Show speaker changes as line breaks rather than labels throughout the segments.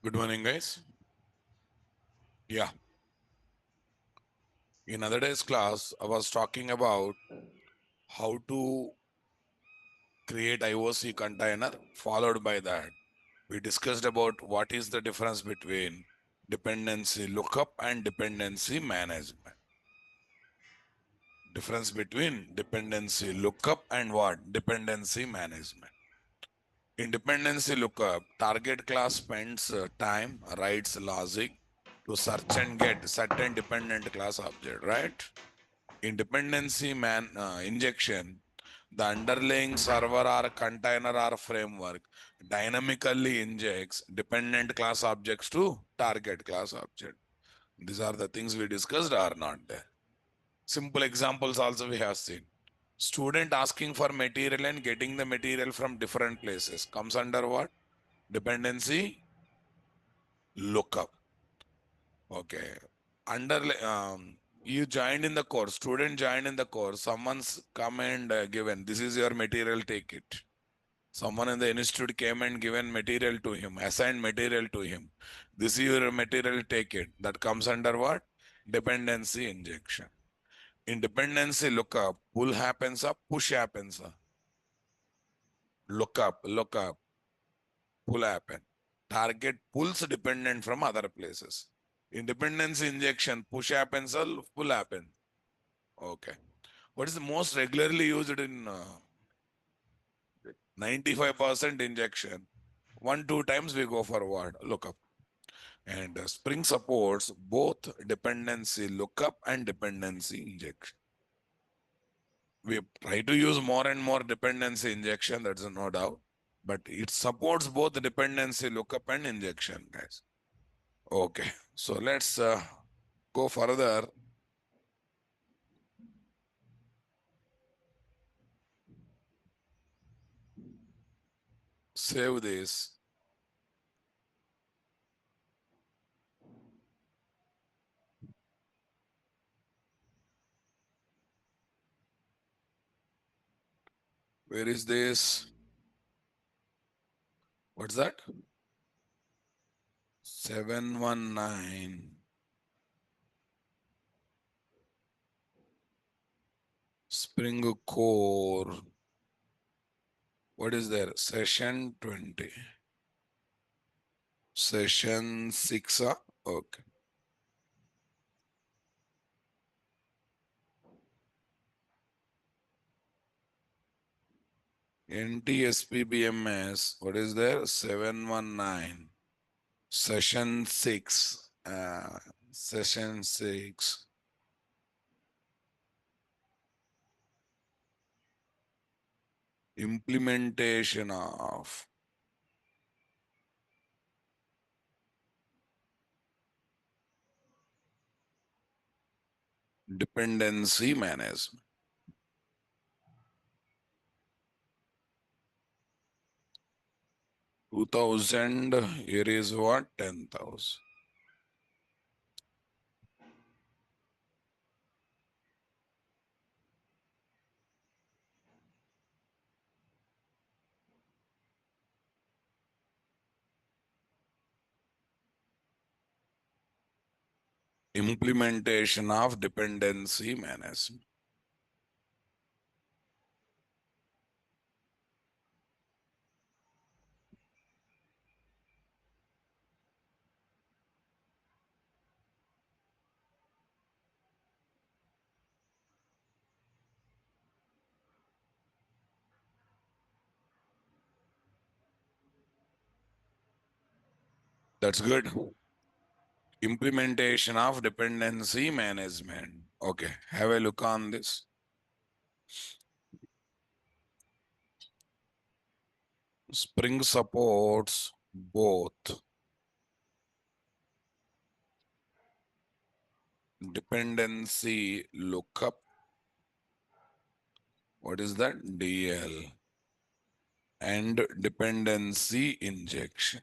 Good morning, guys. Yeah, in other day's class, I was talking about how to create IOC container. Followed by that, we discussed about what is the difference between dependency lookup and dependency management. Difference between dependency lookup and what? Dependency management. In dependency lookup, target class spends time, writes logic to search and get certain dependent class object, right? In dependency injection, the underlying server or container or framework dynamically injects dependent class objects to target class object. These are the things we discussed are not there. Simple examples also we have seen. Student asking for material and getting the material from different places comes under what? Dependency lookup. Okay. Under you joined in the course, student joined in the course, someone's come and given, this is your material, take it. Someone in the institute came and given material to him, assigned material to him. This is your material, take it. That comes under what? Dependency injection. In dependency lookup, pull happens up, push happens up. Lookup, pull happen. Target pulls dependent from other places. In dependency injection, push happens or pull happen. Okay. What is the most regularly used in 95% injection? One, two times we go forward, lookup. And Spring supports both dependency lookup and dependency injection. We try to use more and more dependency injection, that's no doubt. But it supports both dependency lookup and injection, guys. Okay. So let's go further. Save this. Where is this? What's that? 719. Spring Core. What is there? Session 20. Session 6. Okay. NTSPBMS. What is there? 719. Session 6. Session 6. Implementation of dependency management. 2000, here is what? 10,000. Implementation of dependency management. That's good. Implementation of dependency management. Okay, have a look on this. Spring supports both dependency lookup. What is that? DL. And dependency injection.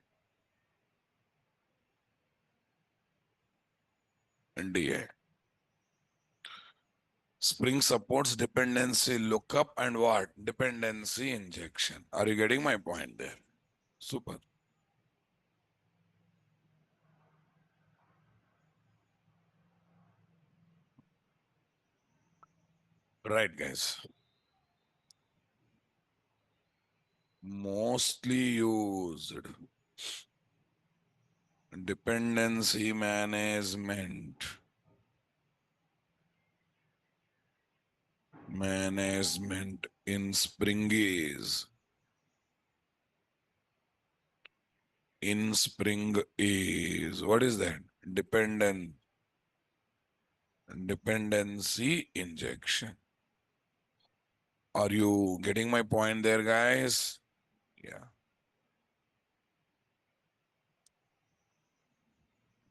DA. Spring supports dependency lookup and what? Dependency injection. Are you getting my point there? Super. Right, guys. Mostly used. Dependency management. Management in Spring is. In Spring is. What is that? Dependency injection. Are you getting my point there, guys? Yeah.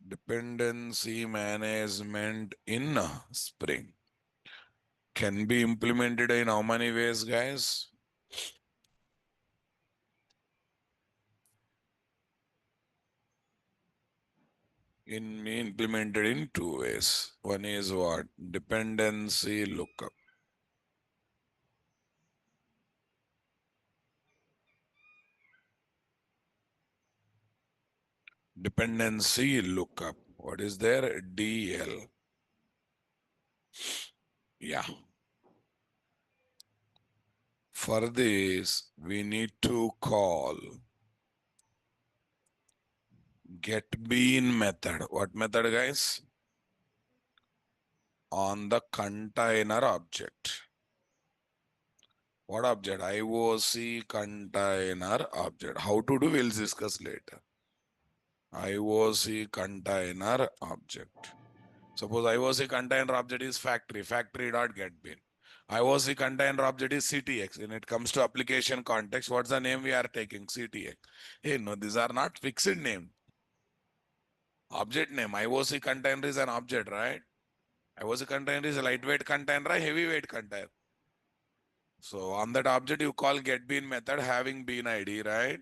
Dependency management in Spring can be implemented in how many ways, guys? Implemented in two ways. One is what? Dependency lookup. Dependency lookup. What is there? DL. Yeah. For this, we need to call getBean method. What method, guys? On the container object. What object? IOC container object. How to do, we'll discuss later. IOC container object. Suppose IOC container object is factory.getBean. IOC container object is CTX. When it comes to application context, what's the name we are taking? CTX. Hey, no, these are not fixed name. Object name. IOC container is an object, right? IOC container is a lightweight container, a heavyweight container. So on that object, you call getBean method having bean ID, right?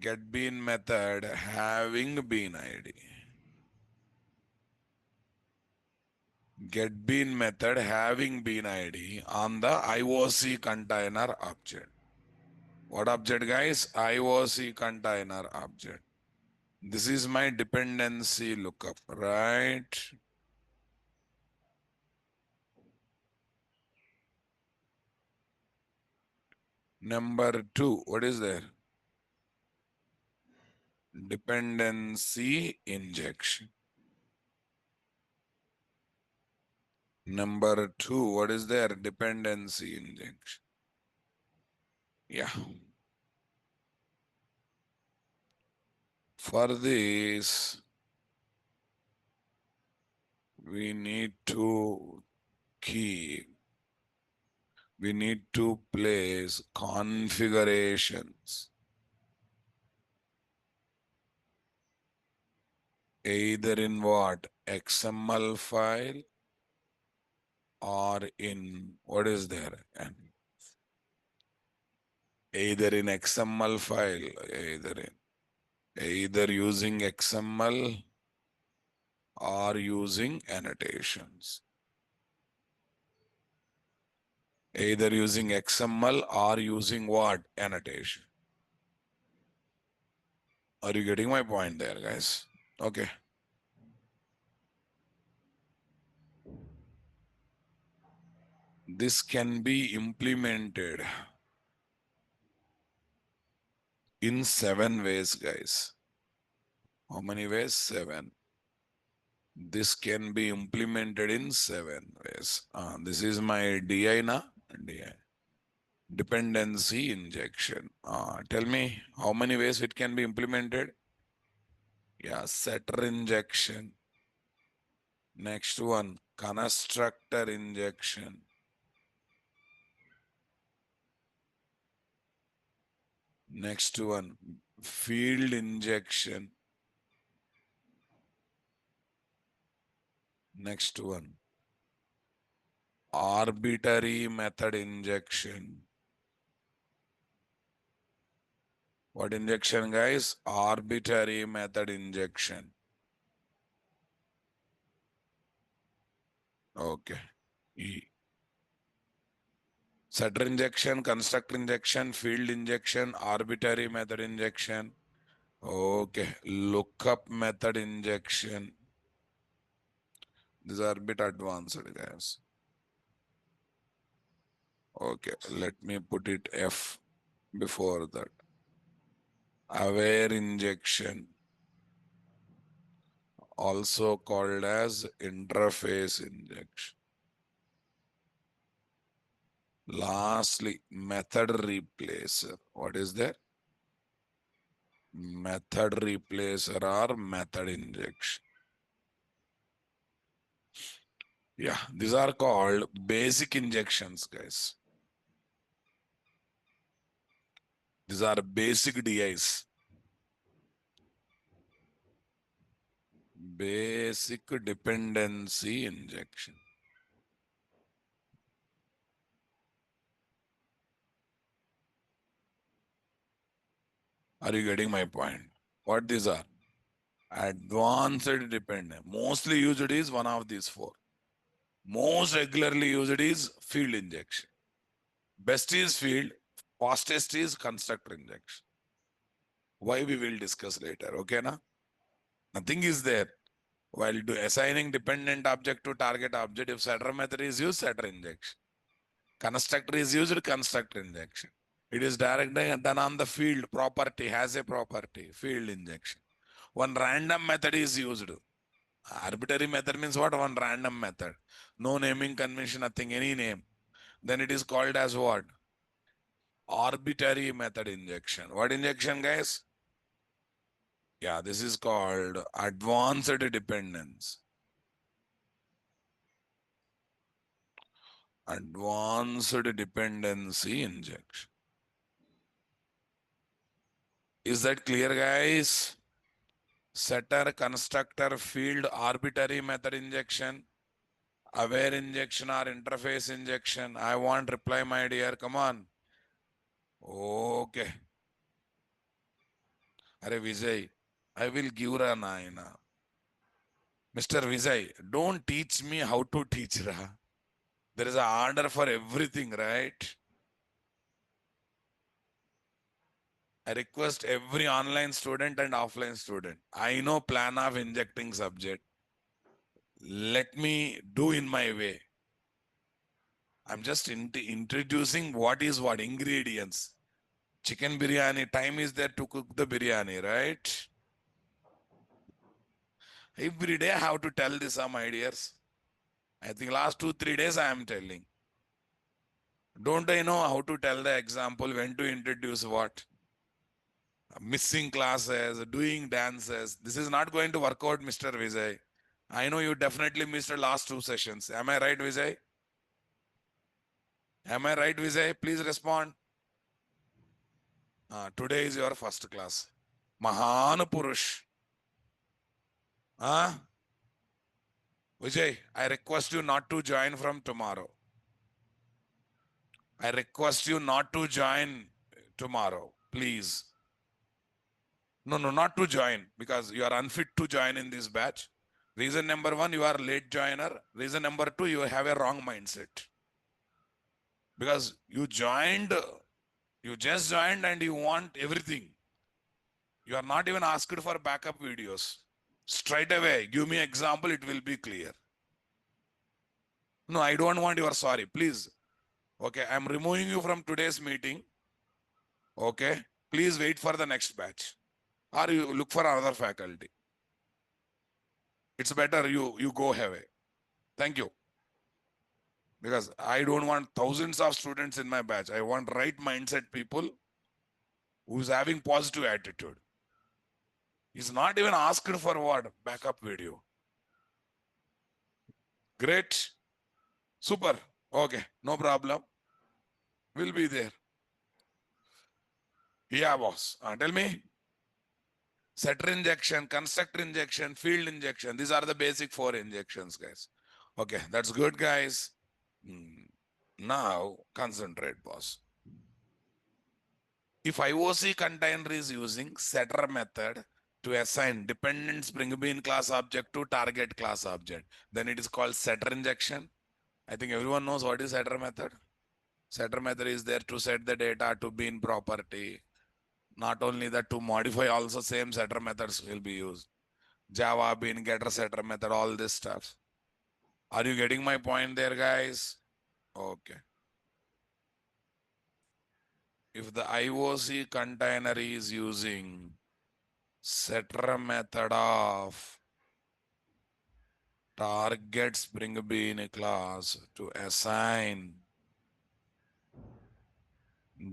GetBean method having bean ID. GetBean method having bean ID on the IOC container object. What object, guys? IOC container object. This is my dependency lookup, right? Number 2, what is there? Dependency injection. Number 2, what is there? Dependency injection. Yeah. For this, we need to place configurations either in what? XML file or in what is there? And either in XML file, either using XML or using annotations. Either using XML or using what? Annotation. Are you getting my point there, guys? Okay. This can be implemented in 7 ways, guys. How many ways? 7. This can be implemented in 7 ways. This is my DI now. DI. Dependency injection. Tell me how many ways it can be implemented? Yeah, setter injection. Next one, constructor injection. Next one, field injection. Next one, arbitrary method injection. What injection, guys? Arbitrary method injection. Okay. Setter injection, constructor injection, field injection, arbitrary method injection. Okay. Lookup method injection. These are a bit advanced, guys. Okay, let me put it F before that. Aware injection, also called as interface injection. Lastly, method replacer. What is that? Method replacer or method injection. Yeah, these are called basic injections, guys. These are basic DIs. Basic dependency injection. Are you getting my point? What these are? Advanced dependent. Mostly used is one of these four. Most regularly used is field injection. Best is field. Fastest is constructor injection. Why we will discuss later. Okay, na? Nothing is there. While assigning dependent object to target object, if setter method is used, setter injection. Constructor is used, constructor injection. It is directly done on the field property, has a property, field injection. One random method is used. Arbitrary method means what? One random method. No naming convention, nothing, any name. Then it is called as what? Arbitrary method injection. What injection, guys? Yeah, this is called advanced dependence. Advanced dependency injection. Is that clear, guys? Setter, constructor, field, arbitrary method injection, aware injection or interface injection. I want reply, my dear. Come on. Okay. Are Vijay, I will give her Naina. Mr. Vijay, don't teach me how to teach Ra. There is an order for everything, right? I request every online student and offline student. I know plan of injecting subject. Let me do in my way. I'm just introducing what is what ingredients. Chicken biryani, time is there to cook the biryani, right? Every day I have to tell this, some ideas. I think last 2, 3 days I am telling. Don't I know how to tell the example, when to introduce what? Missing classes, doing dances. This is not going to work out, Mr. Vijay. I know you definitely missed the last 2 sessions. Am I right, Vijay? Am I right, Vijay? Please respond. Today is your first class. Mahan Purush. Vijay, I request you not to join from tomorrow. I request you not to join tomorrow, please. No, not to join, because you are unfit to join in this batch. Reason number one, you are late joiner. Reason number two, you have a wrong mindset. Because you just joined and you want everything. You are not even asked for backup videos. Straight away, give me example, it will be clear. No, I don't want your sorry, please. Okay, I'm removing you from today's meeting. Okay, please wait for the next batch. Or you look for another faculty. It's better you go away. Thank you. Because I don't want thousands of students in my batch. I want right mindset people who's having positive attitude. He's not even asked for what? Backup video. Great. Super. Okay, no problem. We'll be there. Yeah, boss. Tell me. Setter injection, constructor injection, field injection. These are the basic 4 injections, guys. Okay, that's good, guys. Now, concentrate, boss. If IOC container is using setter method to assign dependent Spring Bean class object to target class object, then it is called setter injection. I think everyone knows what is setter method. Setter method is there to set the data to bean property. Not only that, to modify also same setter methods will be used. Java, bean, getter, setter method, all this stuff. Are you getting my point there, guys? Okay. If the IOC container is using setter method of target spring bean class to assign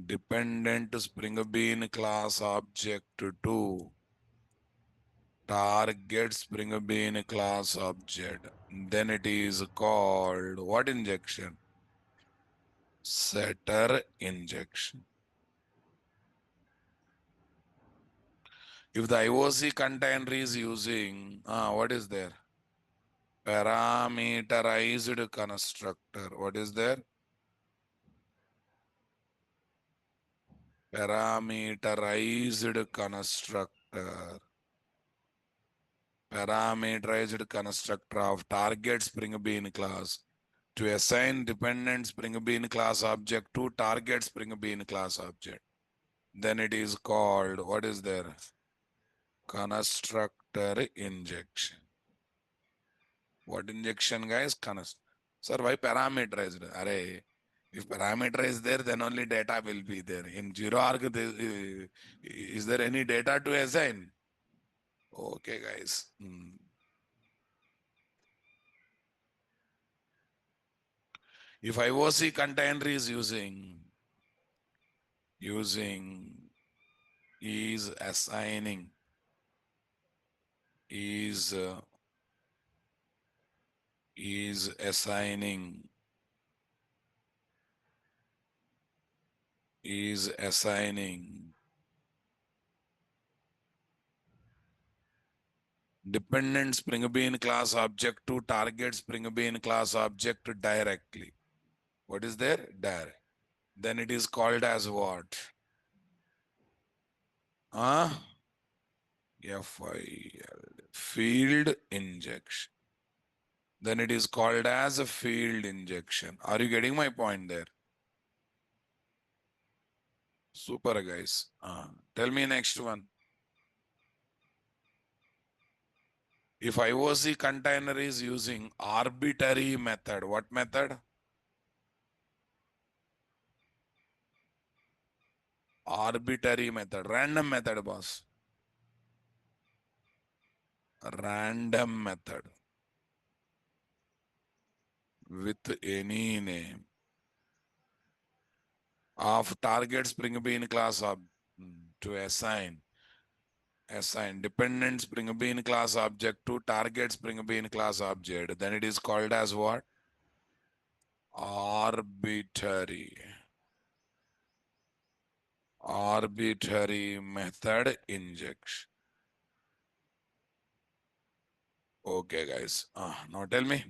dependent spring bean class object to target spring bean class object, then it is called what injection? Setter injection. If the IOC container is using, what is there? Parameterized constructor. What is there? Parameterized constructor. Parameterized constructor of target spring bean class to assign dependent spring bean class object to target spring bean class object. Then it is called, what is there? Constructor injection. What injection, guys? Sir, why parameterized? Array, if parameter is there, then only data will be there. In zero arg, is there any data to assign? Okay, guys. If IOC container is using is assigning is is assigning is assigning dependent spring bean class object to target spring bean class object directly. What is there? Direct. Then it is called as what? Field injection. Then it is called as a field injection. Are you getting my point there? Super, guys. Tell me next one. If IOC container is using arbitrary method, what method? Arbitrary method, random method, boss. Random method with any name of target spring bean class to assign dependent spring bean class object to target spring bean class object, then it is called as what? Arbitrary method injection. Okay, guys. Now tell me,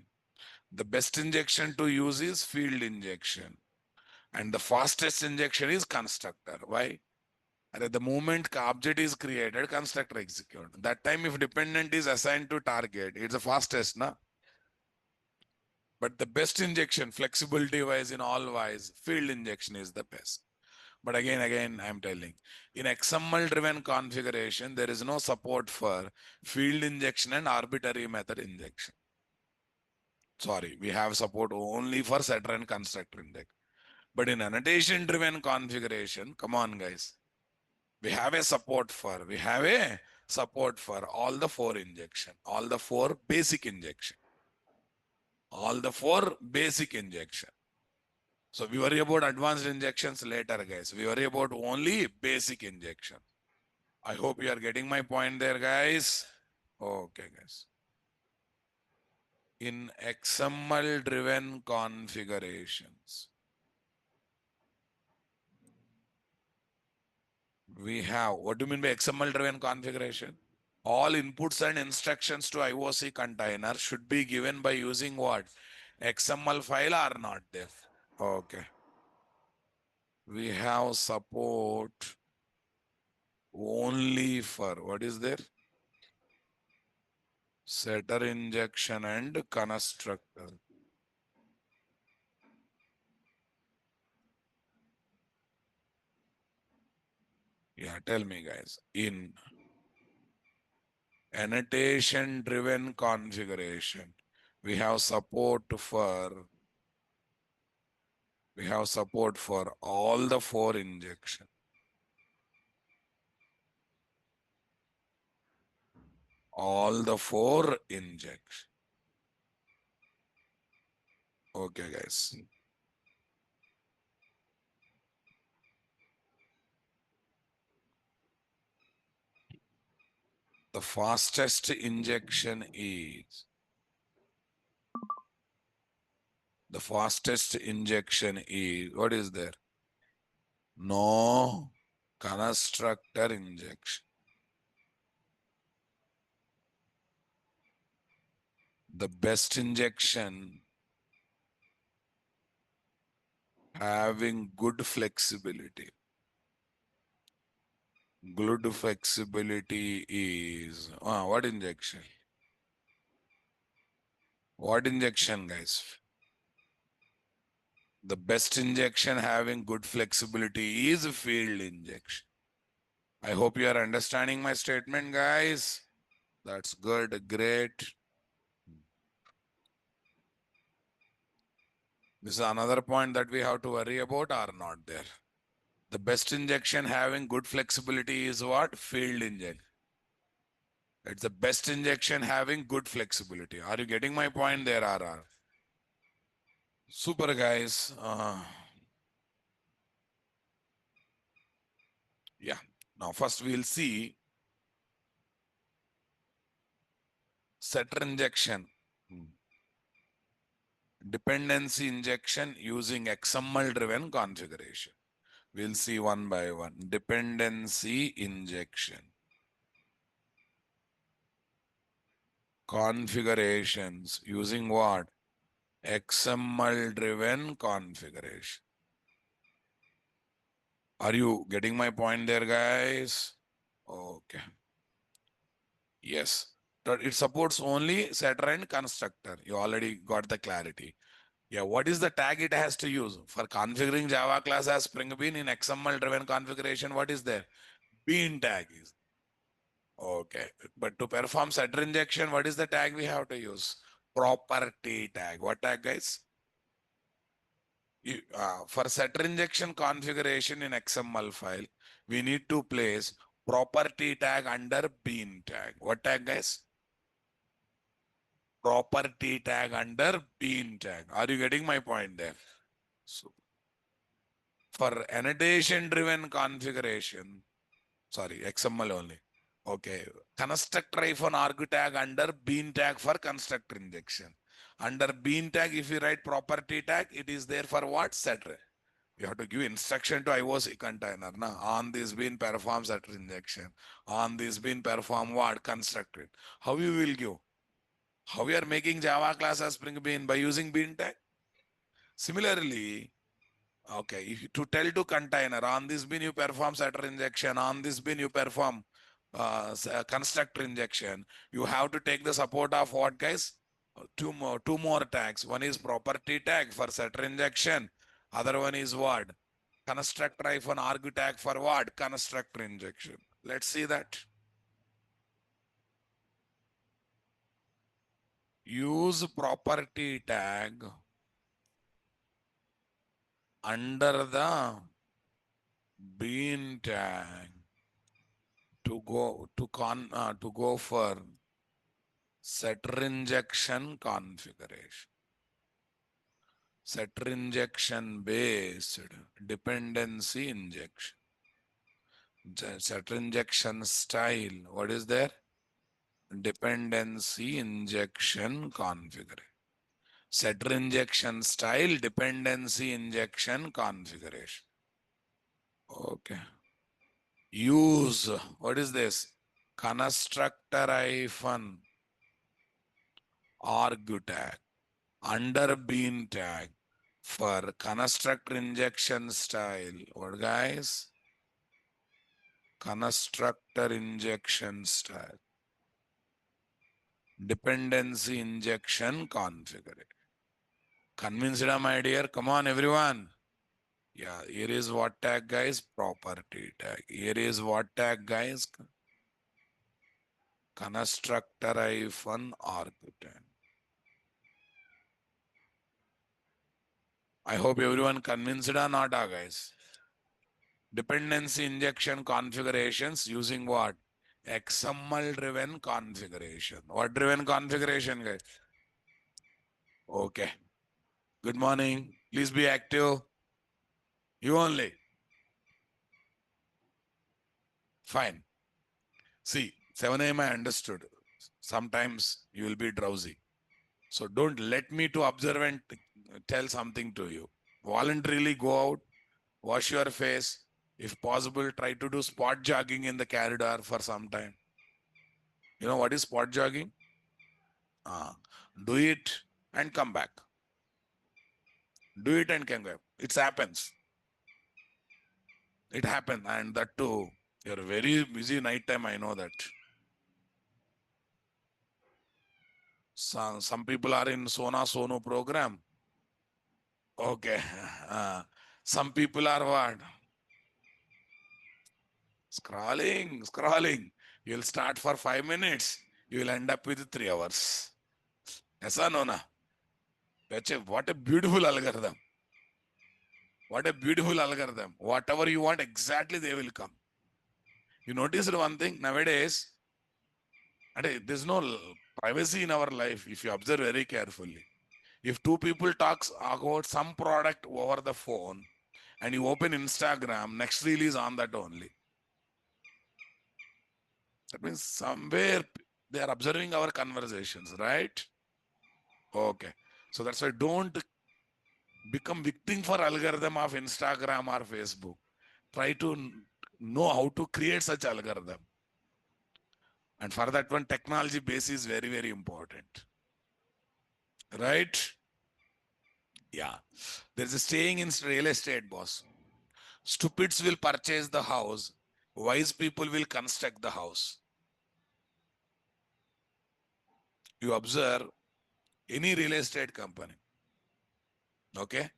the best injection to use is field injection, and the fastest injection is constructor. Why? At the moment object is created, constructor execute. That time, if dependent is assigned to target, it's the fastest, na? But the best injection, flexibility wise, in all wise, field injection is the best. But again, I'm telling, in XML driven configuration, there is no support for field injection and arbitrary method injection. Sorry, we have support only for setter and constructor index. But in annotation driven configuration, come on, guys, we have a support for all the four injection, all the four basic injection, all the four basic injection. So we worry about advanced injections later, guys. We worry about only basic injection. I hope you are getting my point there, guys. Okay, guys. In XML driven configurations, we have, what do you mean by XML driven configuration? All inputs and instructions to IOC container should be given by using what? XML file or not there? Okay. We have support only for, what is there? Setter injection and constructor. Yeah, tell me, guys. In annotation driven configuration, we have support for We have support for all the 4 injection. All the 4 injection. Okay, guys. The fastest injection is what is there? No constructor injection. The best injection having good flexibility. Good flexibility is what injection? What injection, guys? The best injection having good flexibility is field injection. I hope you are understanding my statement, guys. That's good, great. This is another point that we have to worry about or not there. The best injection having good flexibility is what? Field injection. It's the best injection having good flexibility. Are you getting my point there, RR? Super, guys. Yeah. Now, first we'll see setter injection. Dependency injection using XML driven configuration. We'll see one by one. Dependency injection. Configurations using what? XML driven configuration. Are you getting my point there, guys? Okay. Yes. But it supports only setter and constructor. You already got the clarity. Yeah, what is the tag it has to use? For configuring Java class as Spring Bean in XML driven configuration, what is there? Bean tag is. Okay. But to perform setter injection, what is the tag we have to use? Property tag. What tag, guys? For setter injection configuration in XML file, we need to place property tag under bean tag. What tag, guys? Property tag under bean tag. Are you getting my point there? So for annotation driven configuration, sorry, XML only. Okay. Constructor hyphen arg tag under bean tag for constructor injection. Under bean tag, if you write property tag, it is there for what? Setter. You have to give instruction to IOC container. Na? On this bean perform setter injection. On this bean perform what? Constructed. How you will give? How we are making Java class as Spring Bean? By using bean tag. Similarly, okay, if you, to tell to container, on this bin you perform setter injection, on this bin you perform constructor injection, you have to take the support of what, guys? Two more tags. One is property tag for setter injection. Other one is what? Constructor hyphen arg tag for what? Constructor injection. Let's see that. Use property tag under the bean tag to go for setter injection configuration. Setter injection based dependency injection. Setter injection style. What is there? Dependency injection configuration. Setter injection style dependency injection configuration. Okay. Use, what is this? Constructor hyphen arg tag under bean tag for constructor injection style. What, guys? Constructor injection style. Dependency injection configuration. Convinced, my dear? Come on, everyone. Yeah, here is what tag, guys? Property tag. Here is what tag, guys? Constructor hyphen arg tag. I hope everyone convinced or not, guys. Dependency injection configurations using what? XML driven configuration. What driven configuration, guys? Okay. Good morning. Please be active. You only. Fine. See, 7 a.m. I understood. Sometimes you will be drowsy. So don't let me to observe and tell something to you. Voluntarily go out, wash your face. If possible, try to do spot jogging in the corridor for some time. You know what is spot jogging? Do it and come back. Do it and come back. It happens. It happens. And that too, you're very busy night time. I know that. Some people are in Sona Sono program. Okay. Some people are what? Scrolling. You'll start for 5 minutes. You will end up with 3 hours. Yes or no? Na? What a beautiful algorithm. What a beautiful algorithm. Whatever you want, exactly they will come. You noticed one thing nowadays, there's no privacy in our life if you observe very carefully. If two people talks about some product over the phone and you open Instagram, next reel is on that only. That means somewhere they are observing our conversations, right? Okay. So that's why don't become victim for algorithm of Instagram or Facebook. Try to know how to create such algorithm. And for that one, technology base is very, very important. Right? Yeah. There's a saying in real estate, boss. Stupids will purchase the house. Wise people will construct the house. You observe any real estate company. Okay?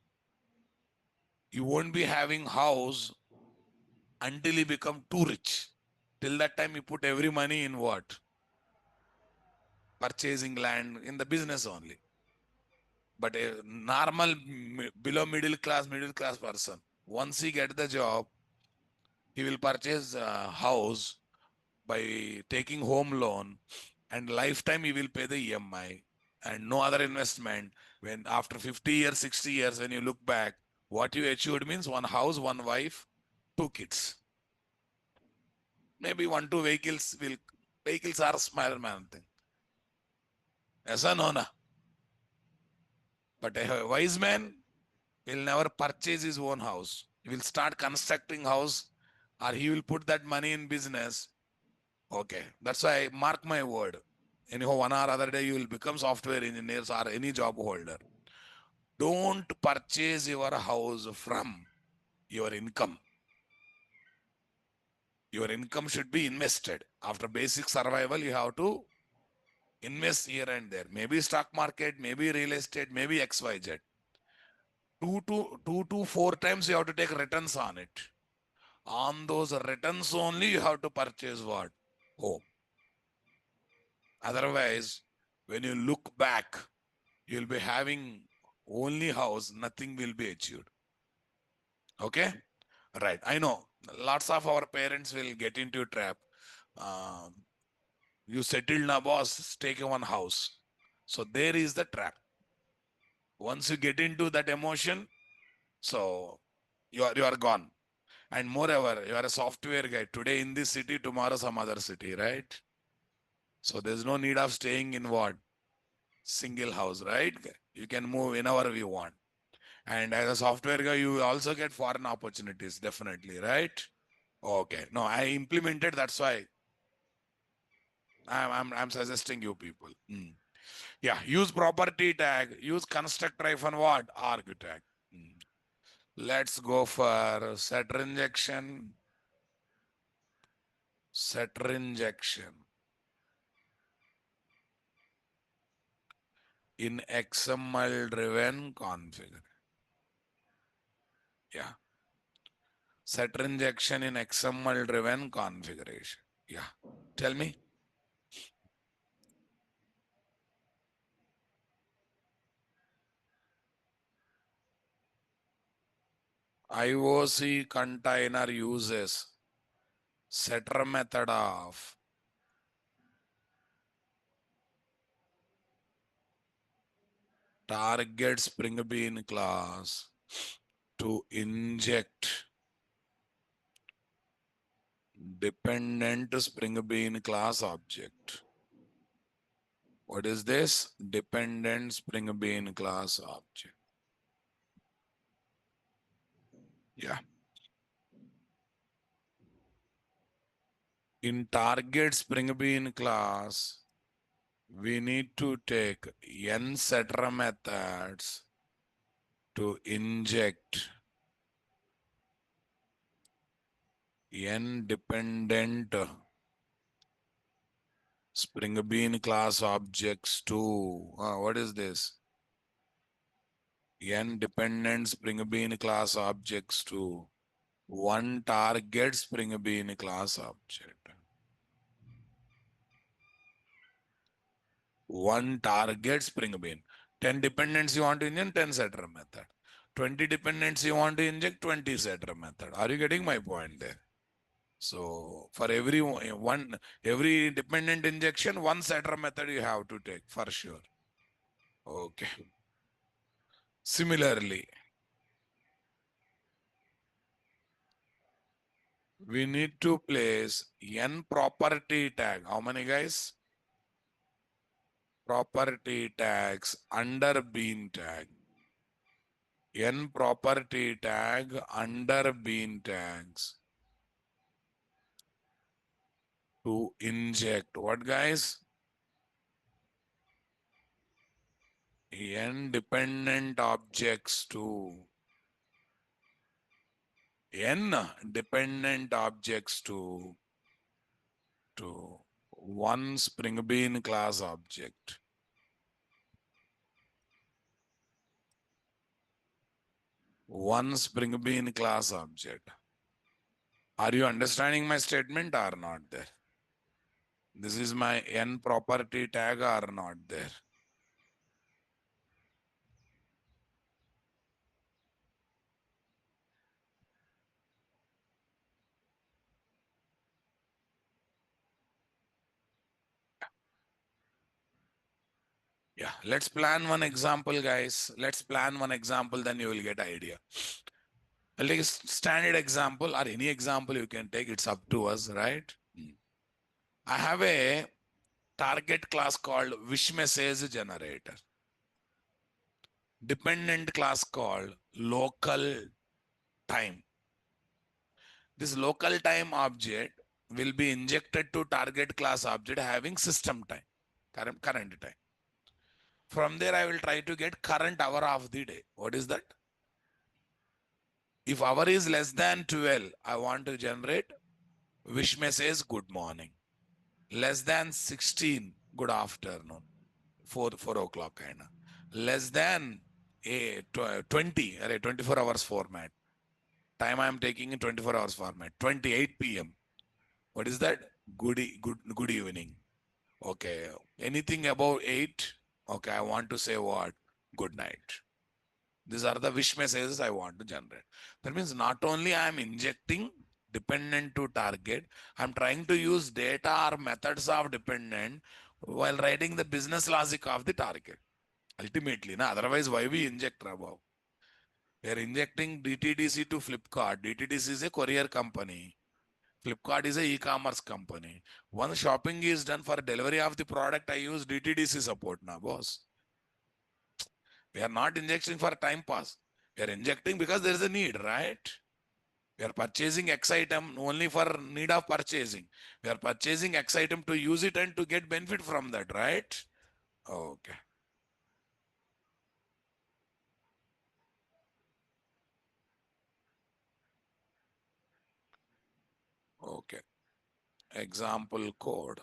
You won't be having house until you become too rich. Till that time, you put every money in what? Purchasing land in the business only. But a normal below middle class person, once he get the job, he will purchase a house by taking home loan, and lifetime he will pay the EMI and no other investment. When after 50 years, 60 years, when you look back, what you achieved means one house, one wife, two kids. Maybe one, two vehicles are small man thing. Yes or no, na? But a wise man will never purchase his own house. He will start constructing house or he will put that money in business. Okay. That's why mark my word. Anyhow, one or other day you will become software engineers or any job holder. Don't purchase your house from your income. Your income should be invested. After basic survival, you have to invest here and there. Maybe stock market, maybe real estate, maybe XYZ. Two to four times you have to take returns on it. On those returns only you have to purchase what? Home. Otherwise, when you look back, you'll be having only house, nothing will be achieved. Okay? Right. I know lots of our parents will get into trap. Um, you settled na boss, take one house. So there is the trap. Once you get into that emotion, so you are gone. And moreover, you are a software guy. Today in this city, tomorrow some other city, right? So there's no need of staying in what? Single house, right? You can move whenever you want. And as a software guy, you also get foreign opportunities, definitely, right? Okay. No, I implemented, that's why I'm suggesting you people. Yeah, use property tag, use construct hyphen what? Arg tag. Let's go for setter injection. Setter injection in XML driven configure. Yeah. Setter injection in XML driven configuration. Yeah. Tell me. IOC container uses setter method of target Spring Bean class to inject dependent Spring Bean class object. What is this? Dependent Spring Bean class object. Yeah. In target Spring Bean class, we need to take n setter methods to inject n dependent Spring Bean class objects to what is this? N dependent Spring Bean class objects to one target Spring Bean class object. One target Spring Bean. 10 dependents you want to inject, 10 setter method. 20 dependents you want to inject, 20 setter method. Are you getting my point there? So for every dependent injection, one setter method you have to take for sure. Okay. Similarly, we need to place n property tag. How many guys? Property tags under bean tag. N property tag under bean tags to inject what guys? N dependent objects to N dependent objects to one Spring Bean class object. One Spring Bean class object. Are you understanding my statement or not there? This is my N property tag or not there? Yeah, let's plan one example, guys. Let's plan one example, then you will get idea. I'll take a standard example or any example you can take. It's up to us, right? I have a target class called wish message generator. Dependent class called local time. This local time object will be injected to target class object having system time, current time. From there, I will try to get current hour of the day. What is that? If hour is less than 12, I want to generate wish message good morning. Less than 16, good afternoon. 4 o'clock kind of. Less than 20, 24 hours format. Time I am taking in 24 hours format. 28 p.m. What is that? Good evening. Okay. Anything above 8, okay, I want to say what? Good night. These are the wish messages I want to generate. That means not only I am injecting dependent to target, I'm trying to use data or methods of dependent while writing the business logic of the target. Ultimately, otherwise why we inject above? We are injecting DTDC to Flipkart. DTDC is a courier company. Flipkart is a e-commerce company. Once shopping is done for delivery of the product, I use DTDC support now, boss. We are not injecting for time pass. We are injecting because there is a need, right? We are purchasing X item only for need of purchasing. We are purchasing X item to use it and to get benefit from that, right? Okay. Okay. Example code.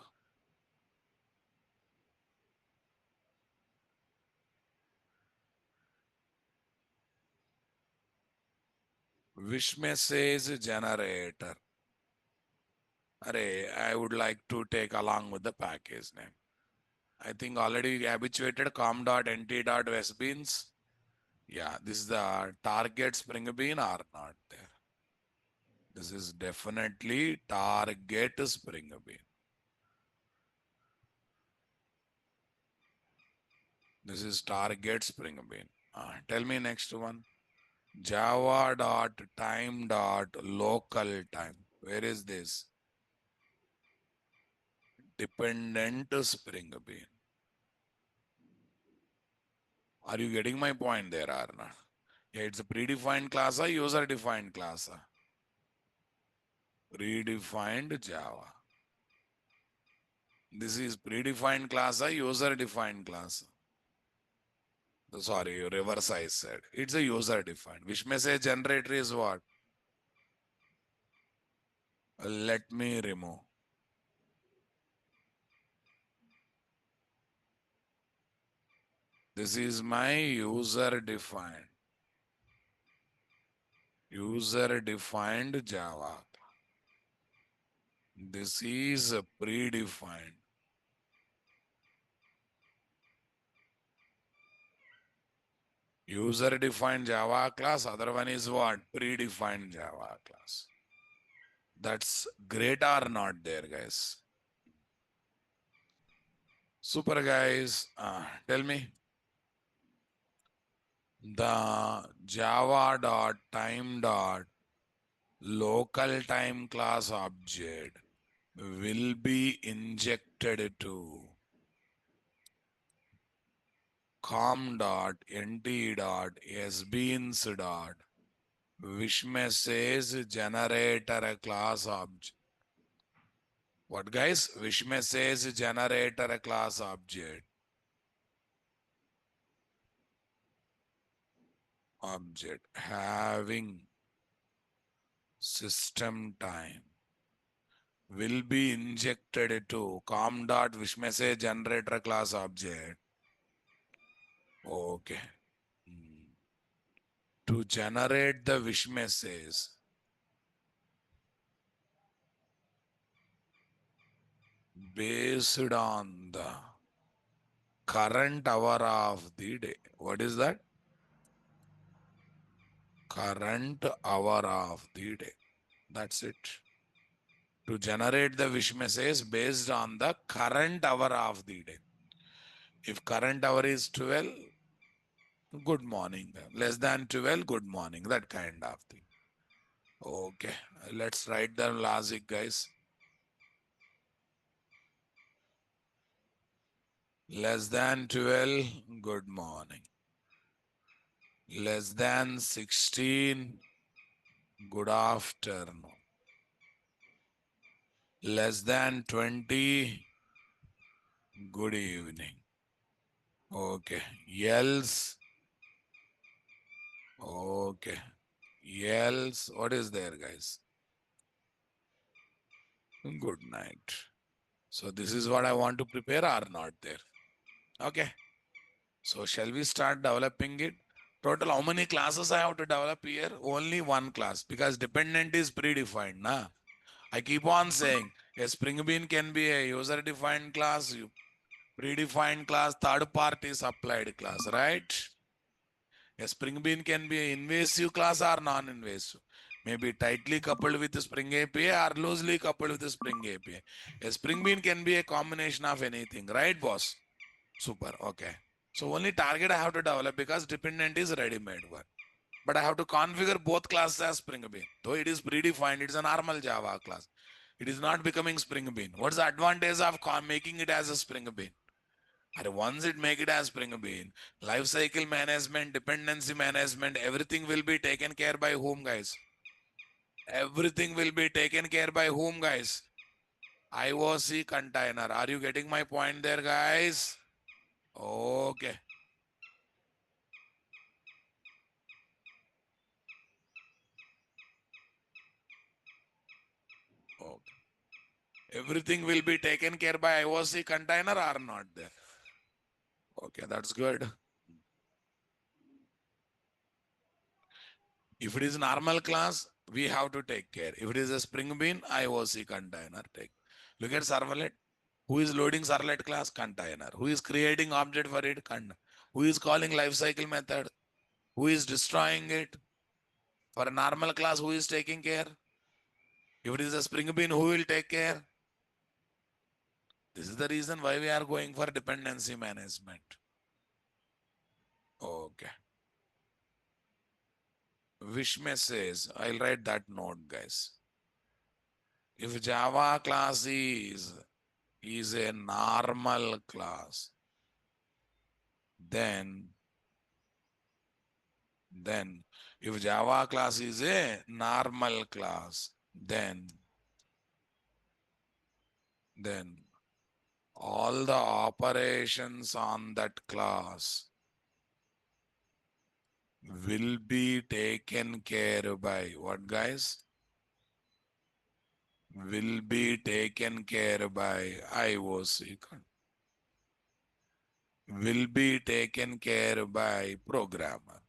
Wish message generator. Array, I would like to take along with the package name. I think already habituated com.nt.westbeans. Yeah, this is the target Spring Bean or not there. This is definitely target Spring Bean. This is target Spring Bean. Tell me next one. Java dot time dot local time. Where is this? Dependent Spring Bean. Are you getting my point there or not? Yeah, it's a predefined class or user defined class. Predefined Java. This is predefined class or user defined class. Sorry, reverse I said. It's a user defined. Which message generator is what? Let me remove. This is my user defined. User defined Java. This is a predefined. User defined Java class. Other one is what? Predefined Java class. That's great or not there, guys? Super, guys. Tell me. The Java dot time dot local time class object will be injected to com dot nt dot sbeans dot wish message generator class object. What, guys? Wish message generator class object. Object having system time will be injected to com dot wish message generator class object. Okay. To generate the wish message based on the current hour of the day. What is that? Current hour of the day. That's it. To generate the wish message based on the current hour of the day. If current hour is 12, good morning. Less than 12, good morning. That kind of thing. Okay. Let's write the logic, guys. Less than 12, good morning. Less than 16, good afternoon. Less than 20, good evening. Okay. Else. Okay. Else. What is there, guys? Good night. So this is what I want to prepare or not there. Okay. So shall we start developing it? Total, how many classes I have to develop here? Only one class because dependent is predefined. Nah? I keep on saying a Spring Bean can be a user defined class, predefined class, third party supplied class, right? A Spring Bean can be an invasive class or non-invasive. Maybe tightly coupled with the Spring API or loosely coupled with the Spring API. A Spring Bean can be a combination of anything, right, boss? Super, okay. So only target I have to develop because dependent is ready-made one. But I have to configure both classes as Spring Bean. Though it is predefined, it's a normal Java class. It is not becoming Spring Bean. What's the advantage of making it as a Spring Bean? And once it make it as Spring Bean, life cycle management, dependency management, everything will be taken care by whom, guys? Everything will be taken care by whom, guys? IOC container. Are you getting my point there, guys? Okay. Okay. Everything will be taken care by IOC container or not there? Okay, that's good. If it is normal class, we have to take care. If it is a Spring Bean, IOC container take. Look at servlet. Who is loading servlet class? Container. Who is creating object for it? Container. Who is calling lifecycle method? Who is destroying it? For a normal class, who is taking care? If it is a Spring Bean, who will take care? This is the reason why we are going for dependency management. Okay. Vishme says, I'll write that note, guys. If Java class is a normal class, then if Java class is a normal class, then all the operations on that class will be taken care by what, guys? Will be taken care by IOC. Will be taken care by programmer.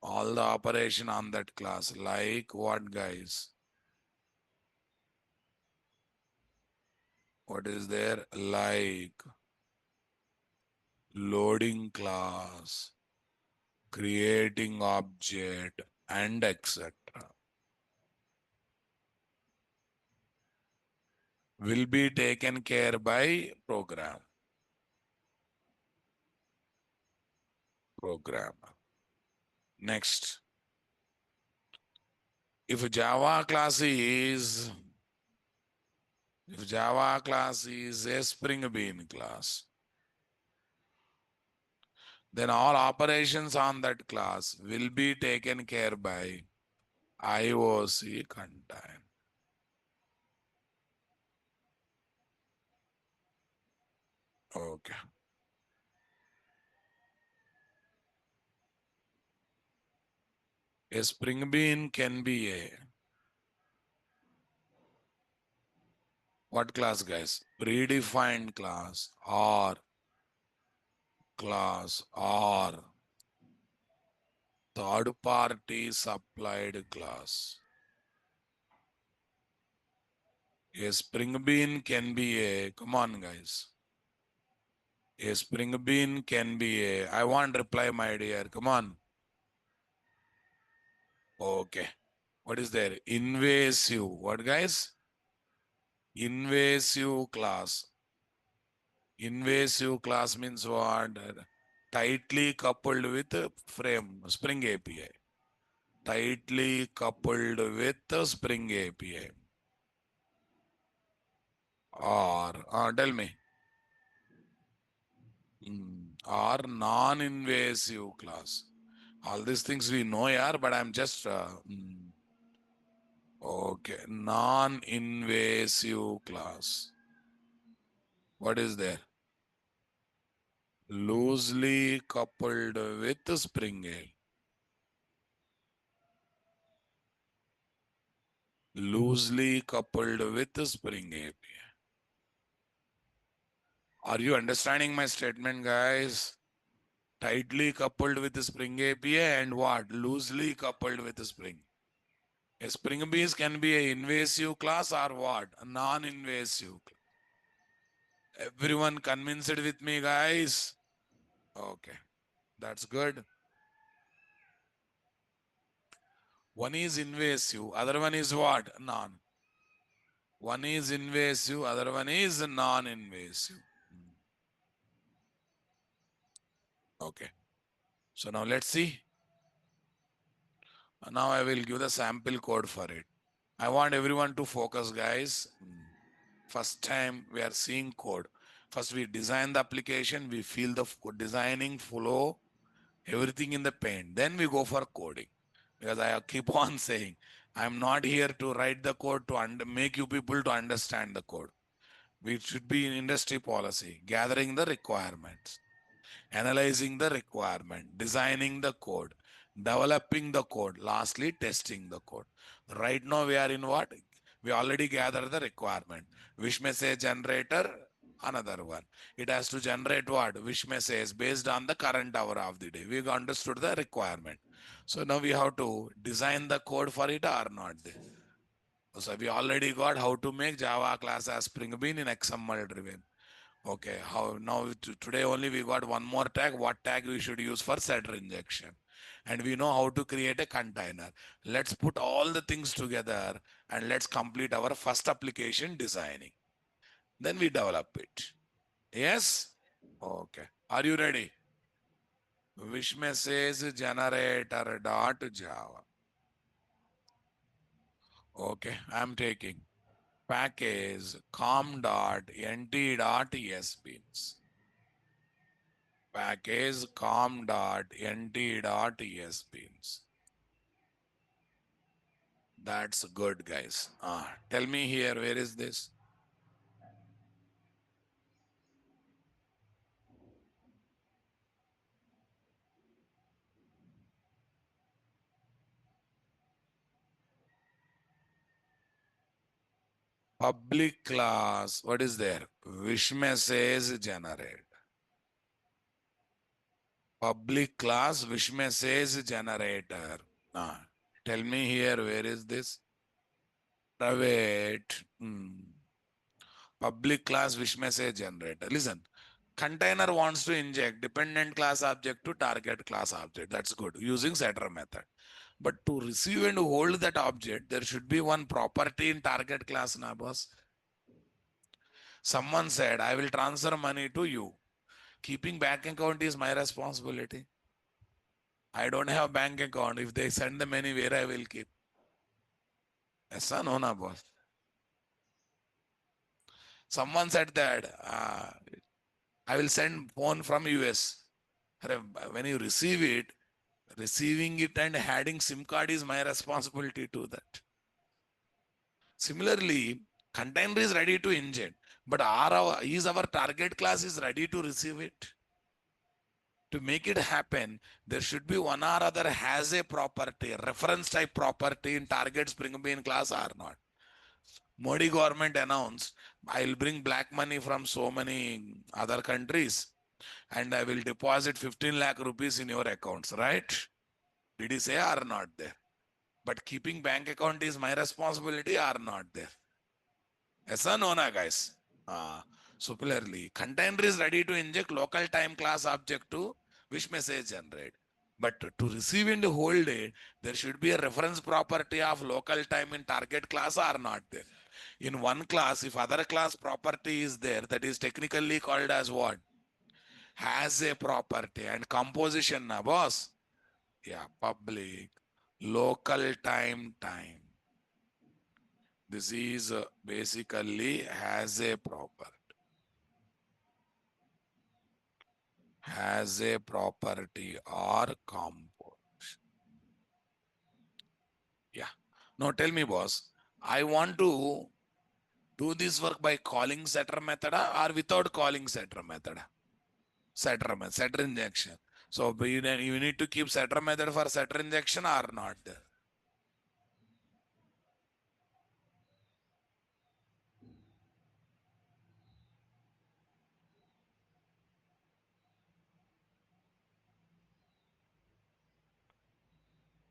All the operation on that class, like what, guys? What is there? Like loading class, creating object, and etc. Will be taken care by programmer. Next, if Java class is a Spring Bean class, then all operations on that class will be taken care by IOC contain. Okay. A Spring Bean can be a what class, guys? Predefined class or third party supplied class. A Spring Bean can be a, come on, guys. A Spring Bean can be a, I want reply, my dear. Come on. Okay. What is there? Invasive. What, guys? Invasive class. Invasive class means what? Tightly coupled with frame, Spring API. Tightly coupled with Spring API. Or, tell me. Or non-invasive class. All these things we know, yeah, but I'm just, okay, non-invasive class. What is there? Loosely coupled with Spring API. Loosely coupled with Spring API. Are you understanding my statement, guys? Tightly coupled with the Spring API and what? Loosely coupled with the Spring. A Spring Beans can be an invasive class or what? A non-invasive. Everyone convinced with me, guys? Okay, that's good. One is invasive, other one is what? Non. One is invasive, other one is non-invasive. Okay. So now let's see. Now I will give the sample code for it. I want everyone to focus, guys. First time we are seeing code. First we design the application, we feel the designing flow, everything in the paint. Then we go for coding. Because I keep on saying, I'm not here to write the code to make you people to understand the code. We should be in industry policy, gathering the requirements, analyzing the requirement, designing the code, developing the code, lastly testing the code. Right now we are in what? We already gather the requirement. Wish message generator, another one. It has to generate what? Wish message based on the current hour of the day. We understood the requirement. So now we have to design the code for it or not. So we already got how to make Java class as Spring Bean in XML driven. Okay, how now today only we got one more tag. What tag we should use for setter injection? And we know how to create a container. Let's put all the things together and let's complete our first application designing. Then we develop it. Yes? Okay. Are you ready? Wish message generator dot Java. Okay, I'm taking package com dot nt dot esbeans. Package com dot nt dot esbeans. That's good, guys. Tell me here, where is this? Public class. What is there? Wish message generate. Public class wish message generator. Ah, tell me here, where is this? Private. Public class wish message generator. Listen, container wants to inject dependent class object to target class object. That's good using setter method. But to receive and hold that object, there should be one property in target class, na boss. Someone said, I will transfer money to you. Keeping bank account is my responsibility. I don't have bank account. If they send the money, where I will keep? Aisa no na boss. Someone said that I will send phone from US. When you receive it, receiving it and adding SIM card is my responsibility to that. Similarly, container is ready to inject, but is our target class is ready to receive it? To make it happen, there should be one or other has a property, reference type property in target Spring Bean class or not. Modi government announced, I'll bring black money from so many other countries and I will deposit 15 lakh rupees in your accounts, right? Did he say or not there? But keeping bank account is my responsibility or not there? Yes or no, na guys? Similarly, container is ready to inject local time class object to which message generate. But to receive and hold it, there should be a reference property of local time in target class or not there. In one class, if other class property is there, that is technically called as what? Has a property and composition, na boss? Yeah, public, local time. This is basically has a property or compo. Yeah. Now tell me, boss, I want to do this work by calling setter method or without calling setter method? Setter injection. So you need to keep setter method for setter injection or not?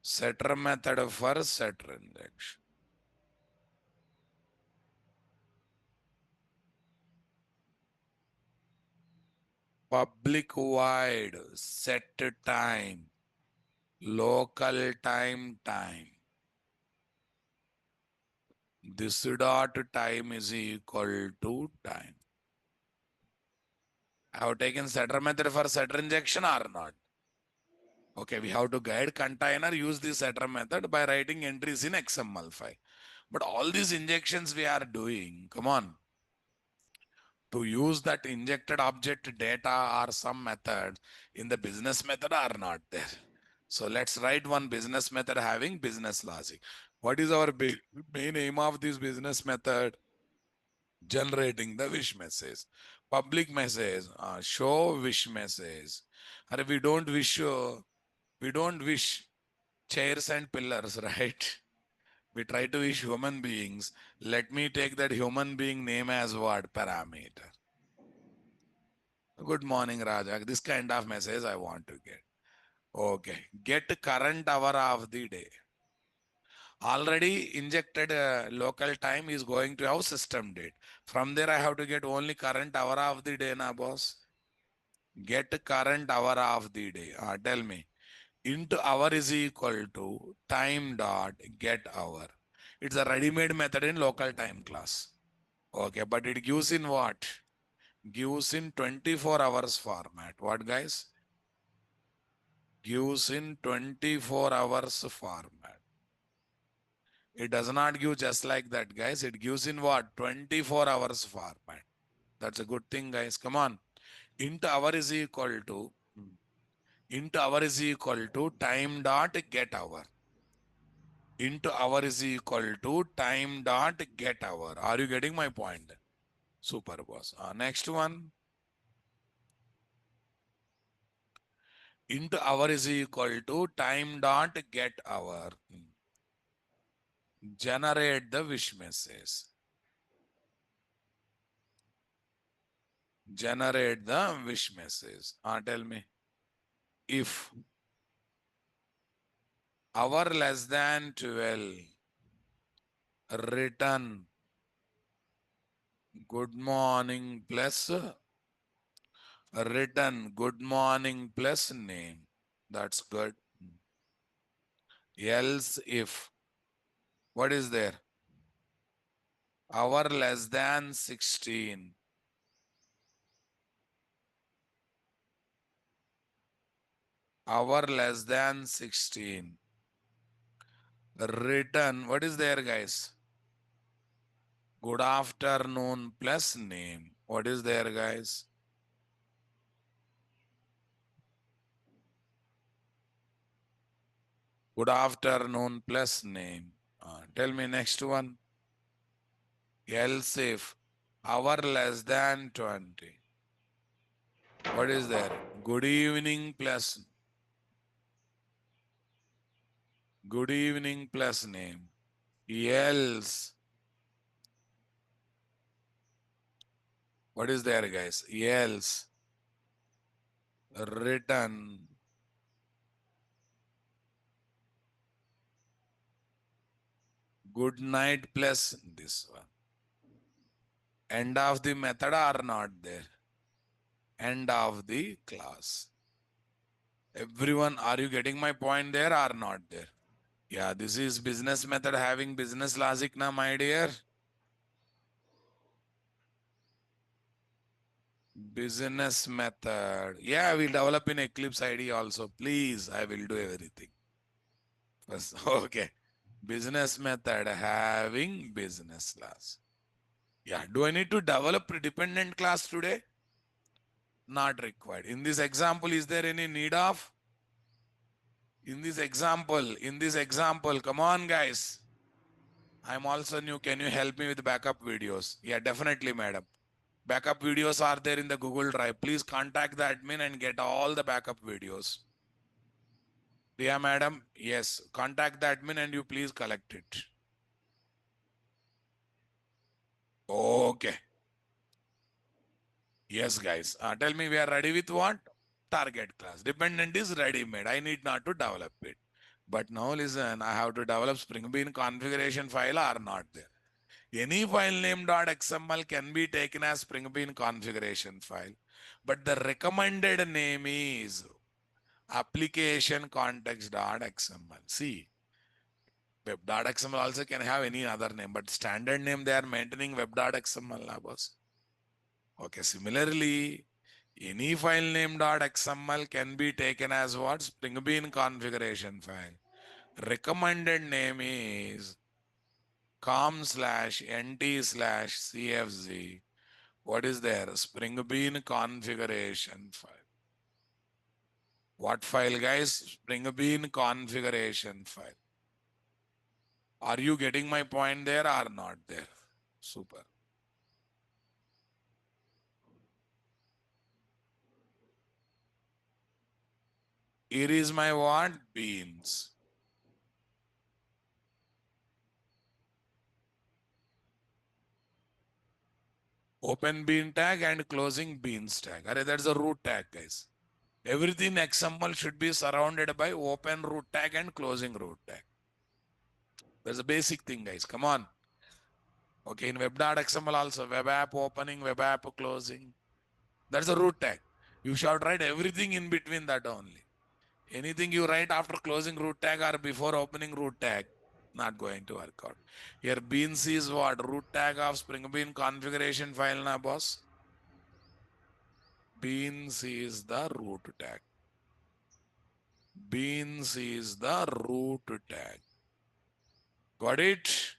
Setter method for setter injection. Public wide set time, local time. This dot time is equal to time. I have taken setter method for setter injection or not? Okay, we have to guide container, use the setter method by writing entries in XML file. But all these injections we are doing, come on, to use that injected object data or some method in the business method are not there. So let's write one business method having business logic. What is our main aim of this business method? Generating the wish message. Public message, show wish message. And we don't wish chairs and pillars, right? We try to wish human beings. Let me take that human being name as what? Parameter. Good morning, Raja. This kind of message I want to get. Okay. Get current hour of the day. Already injected local time is going to have system date. From there, I have to get only current hour of the day, na boss. Get current hour of the day. Tell me. Into hour is equal to time dot get hour. It's a ready-made method in local time class. Okay, but it gives in what? Gives in 24 hours format. What, guys? Gives in 24 hours format. It does not give just like that, guys. It gives in what? 24 hours format. That's a good thing, guys. Come on. Int hour is equal to time dot get hour. Int hour is equal to time dot get hour. Are you getting my point? Super, boss. Next one. Int hour is equal to time dot get hour. Generate the wish message. Generate the wish message. Tell me. If hour less than 12, return good morning plus good morning plus name. That's good. Else if, what is there? Hour less than 16. Hour less than 16. Return, what is there, guys? Good afternoon plus name. What is there, guys? Good afternoon plus name. Tell me next one. Else if hour less than 20. What is there? Good evening plus name. Else. What is there, guys? Else. Return. Good night plus this one. End of the method are not there. End of the class. Everyone, are you getting my point there or not there? Yeah, this is business method having business logic now, my dear. Business method. Yeah, I will develop in Eclipse ID also. Please, I will do everything. First, okay. Business method having business class. Yeah, do I need to develop a dependent class today? Not required. In this example, is there any need of? In this example, come on, guys. I'm also new. Can you help me with backup videos? Yeah, definitely, madam. Backup videos are there in the Google Drive. Please contact the admin and get all the backup videos. Yeah, madam. Yes, contact the admin and you please collect it. Okay. Yes, guys. Tell me, we are ready with what? Target class. Dependent is ready-made. I need not to develop it. But now listen, I have to develop Spring Bean configuration file or not there. Any file name .xml can be taken as Spring Bean configuration file. But the recommended name is application context.xml. See, web.xml also can have any other name, but standard name they are maintaining web.xml. Okay, similarly, any file name .xml can be taken as what? Spring Bean configuration file. Recommended name is com/nt/cfz. What is there? Spring Bean configuration file. What file, guys? Spring Bean configuration file. Are you getting my point there or not there? Super. Here is my what? Beans. Open bean tag and closing beans tag. That's a root tag, guys. Everything XML should be surrounded by open root tag and closing root tag. There's a basic thing, guys. Come on. Okay, in web.xml also, web app opening, web app closing. That's a root tag. You should write everything in between that only. Anything you write after closing root tag or before opening root tag, not going to work out. Here beans is what? Root tag of Spring Bean configuration file na boss. Beans is the root tag. Beans is the root tag. Got it?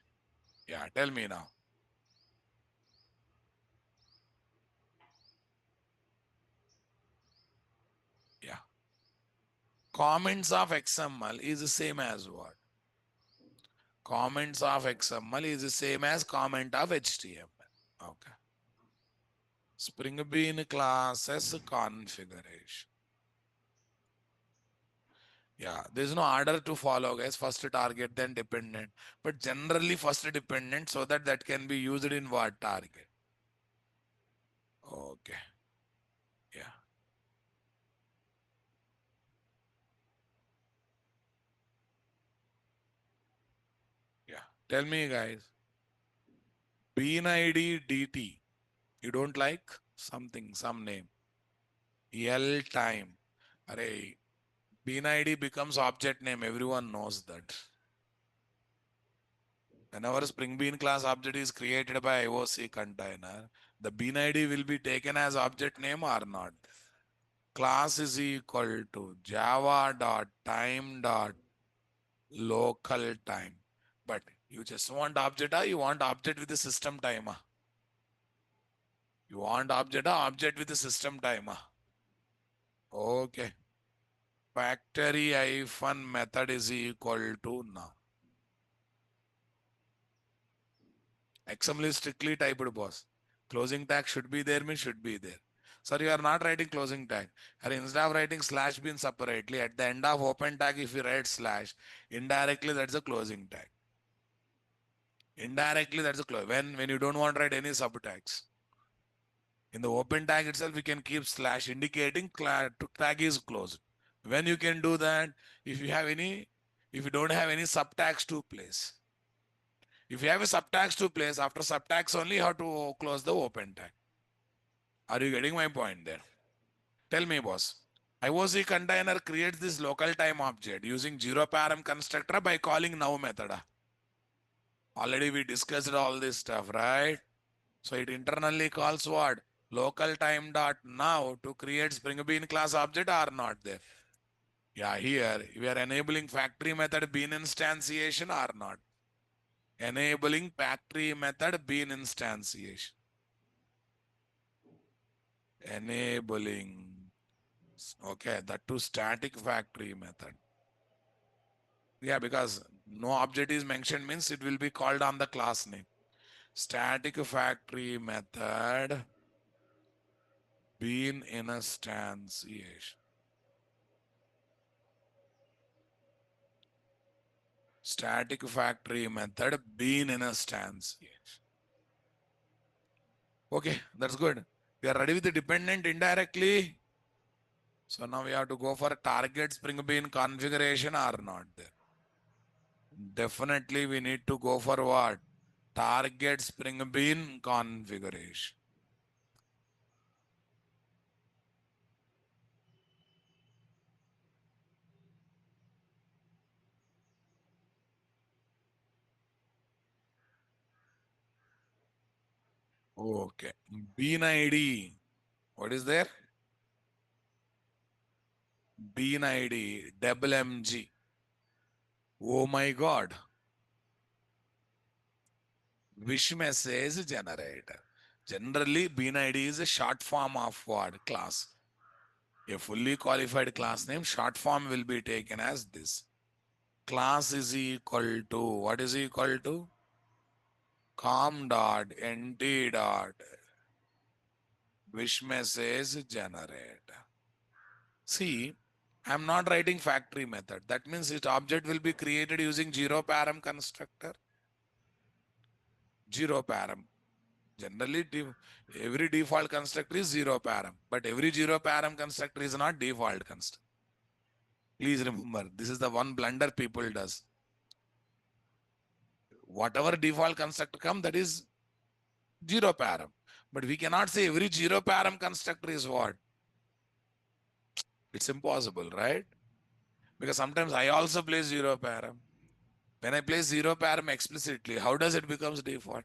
Yeah, tell me now. Yeah. Comments of XML is the same as what? Comments of XML is the same as comment of HTML. Okay. Spring Bean classes configuration. Yeah, there's no order to follow, guys. First target, then dependent. But generally, first dependent so that that can be used in what target. Okay. Yeah. Yeah. Tell me, guys. Bean ID DT. You don't like something, some name. L time. Array. Bean ID becomes object name. Everyone knows that. Whenever Spring Bean class object is created by IOC container, the Bean ID will be taken as object name or not. Class is equal to java dot time dot local time. But you just want object, you want object with the system time. You want object, object with the system time. Okay. Factory hyphen method is equal to now. XML is strictly typed, boss. Closing tag should be there, means should be there. Sir, you are not writing closing tag. Or instead of writing slash bin separately, at the end of open tag, if you write slash, indirectly that's a closing tag. Indirectly, that's a close. When you don't want to write any subtags. In the open tag itself, we can keep slash indicating tag is closed. When you can do that, if you have any, if you don't have any subtags to place. If you have a subtags to place, after subtags only you have to close the open tag. Are you getting my point there? Tell me, boss. IOC container creates this local time object using zero param constructor by calling now method. Already we discussed all this stuff, right? So it internally calls what? Local time dot now to create Spring Bean class object or not there. Yeah, here we are enabling factory method bean instantiation or not. Enabling factory method bean instantiation. Enabling. Okay, that to static factory method. Yeah, because no object is mentioned means it will be called on the class name. Static factory method bean instantiation. Static factory method bean instantiation. Okay, that's good. We are ready with the dependent indirectly. So now we have to go for target Spring Bean configuration or not there. Definitely we need to go for what? Target Spring Bean configuration. Okay. Bean ID. What is there? Bean ID. Double MG. Oh my God. Wish message generator. Generally, Bean ID is a short form of what? Class. A fully qualified class name, short form will be taken as this. Class is equal to, what is equal to? Com dot nt dot wish message generate. See, I'm not writing factory method. That means its object will be created using zero param constructor. Zero param. Generally, every default constructor is zero param, but every zero param constructor is not default constructor. Please remember, this is the one blunder people does. Whatever default constructor come, that is zero param. But we cannot say every zero param constructor is what? It's impossible, right? Because sometimes I also place zero param. When I place zero param explicitly, how does it becomes default?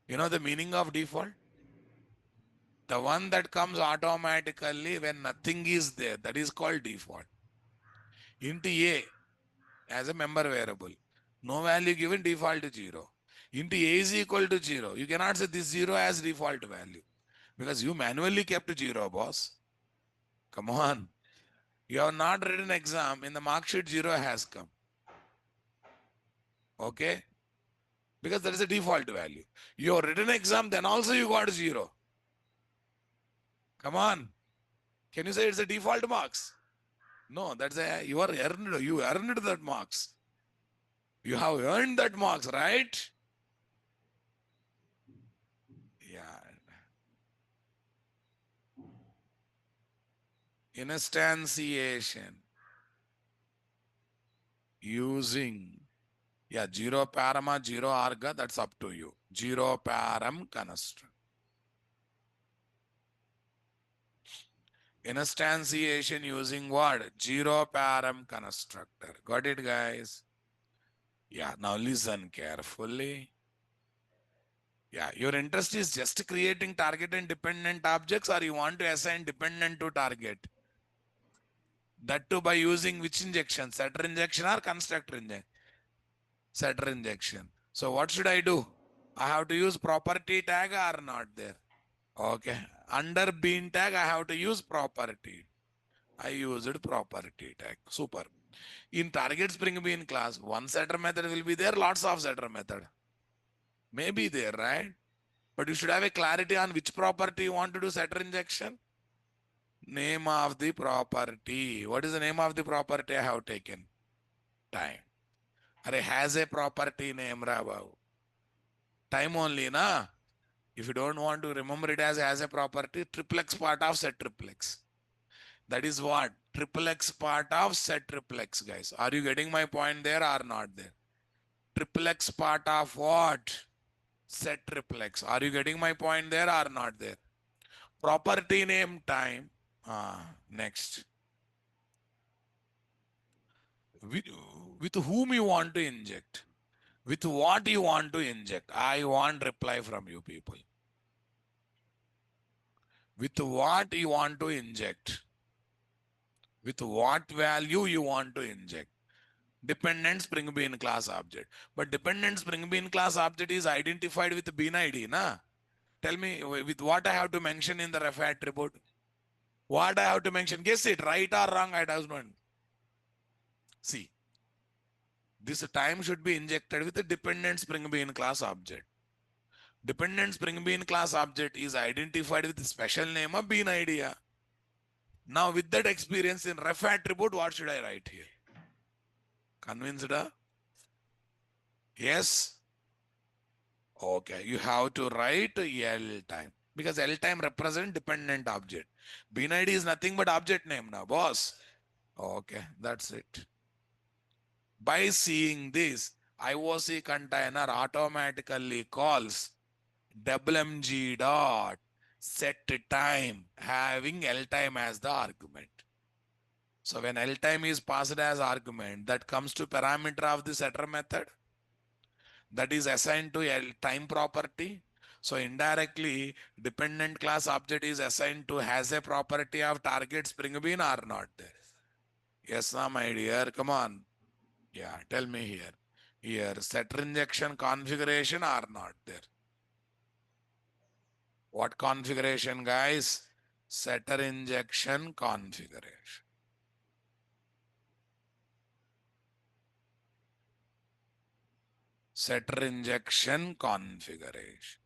You know the meaning of default? The one that comes automatically when nothing is there, that is called default. Int A as a member variable. No value given, default to 0. Int A is equal to 0. You cannot say this 0 as default value because you manually kept 0, boss. Come on. You have not written exam. In the mark sheet, 0 has come. Okay? Because that is a default value. You have written exam, then also you got 0. Come on. Can you say it's a default marks? No, that's a you earned that marks. You have earned that marks, right? Yeah. Instantiation using zero parama, zero arga, that's up to you. Zero param construct. Instantiation using what? Zero param constructor. Got it, guys? Yeah, now listen carefully. Yeah, your interest is just creating target and dependent objects, or you want to assign dependent to target? That too by using which injection? Setter injection or constructor injection? Setter injection. So what should I do? I have to use property tag or not there? Okay. Under bean tag, I have to use property. I used property tag. Super. In target Spring Bean class, one setter method will be there, lots of setter method. Maybe there, right? But you should have a clarity on which property you want to do setter injection. Name of the property. What is the name of the property I have taken? Time. Array has a property name, Rabav. Time only, na? If you don't want to remember it as a property, triplex part of set triplex. That is what? Triplex part of set triplex, guys. Are you getting my point there or not there? Triplex part of what? Set triplex. Are you getting my point there or not there? Property name time. Next. With, with whom you want to inject? With what you want to inject? I want reply from you people. With what you want to inject? With what value you want to inject? Dependent Spring Bean class object. But dependent Spring Bean class object is identified with bean ID, na? Tell me with what I have to mention in the ref attribute. What I have to mention? Guess it, right or wrong, I don't know. See, this time should be injected with a dependent Spring Bean class object. Dependent Spring Bean class object is identified with the special name of bean idea. Now with that experience in ref attribute, what should I write here? Convinced? Yes? Okay, you have to write L time because L time represents dependent object. Bean ID is nothing but object name now, boss. Okay, that's it. By seeing this, IOC container automatically calls WMG dot set time having L time as the argument. So when L time is passed as argument, that comes to parameter of the setter method that is assigned to L time property. So indirectly, dependent class object is assigned to has a property of target Spring Bean or not there. Yes, no, my dear. Come on. Yeah, tell me here. Here, setter injection configuration or not there? What configuration, guys? Setter injection configuration. Setter injection configuration.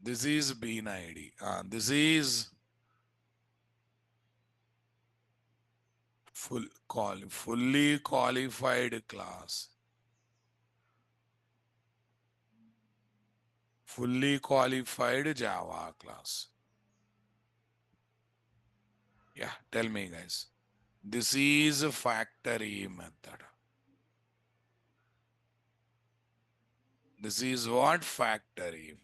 This is bean ID. This is fully qualified class. Fully qualified Java class. Yeah, tell me, guys. This is a factory method. This is what factory.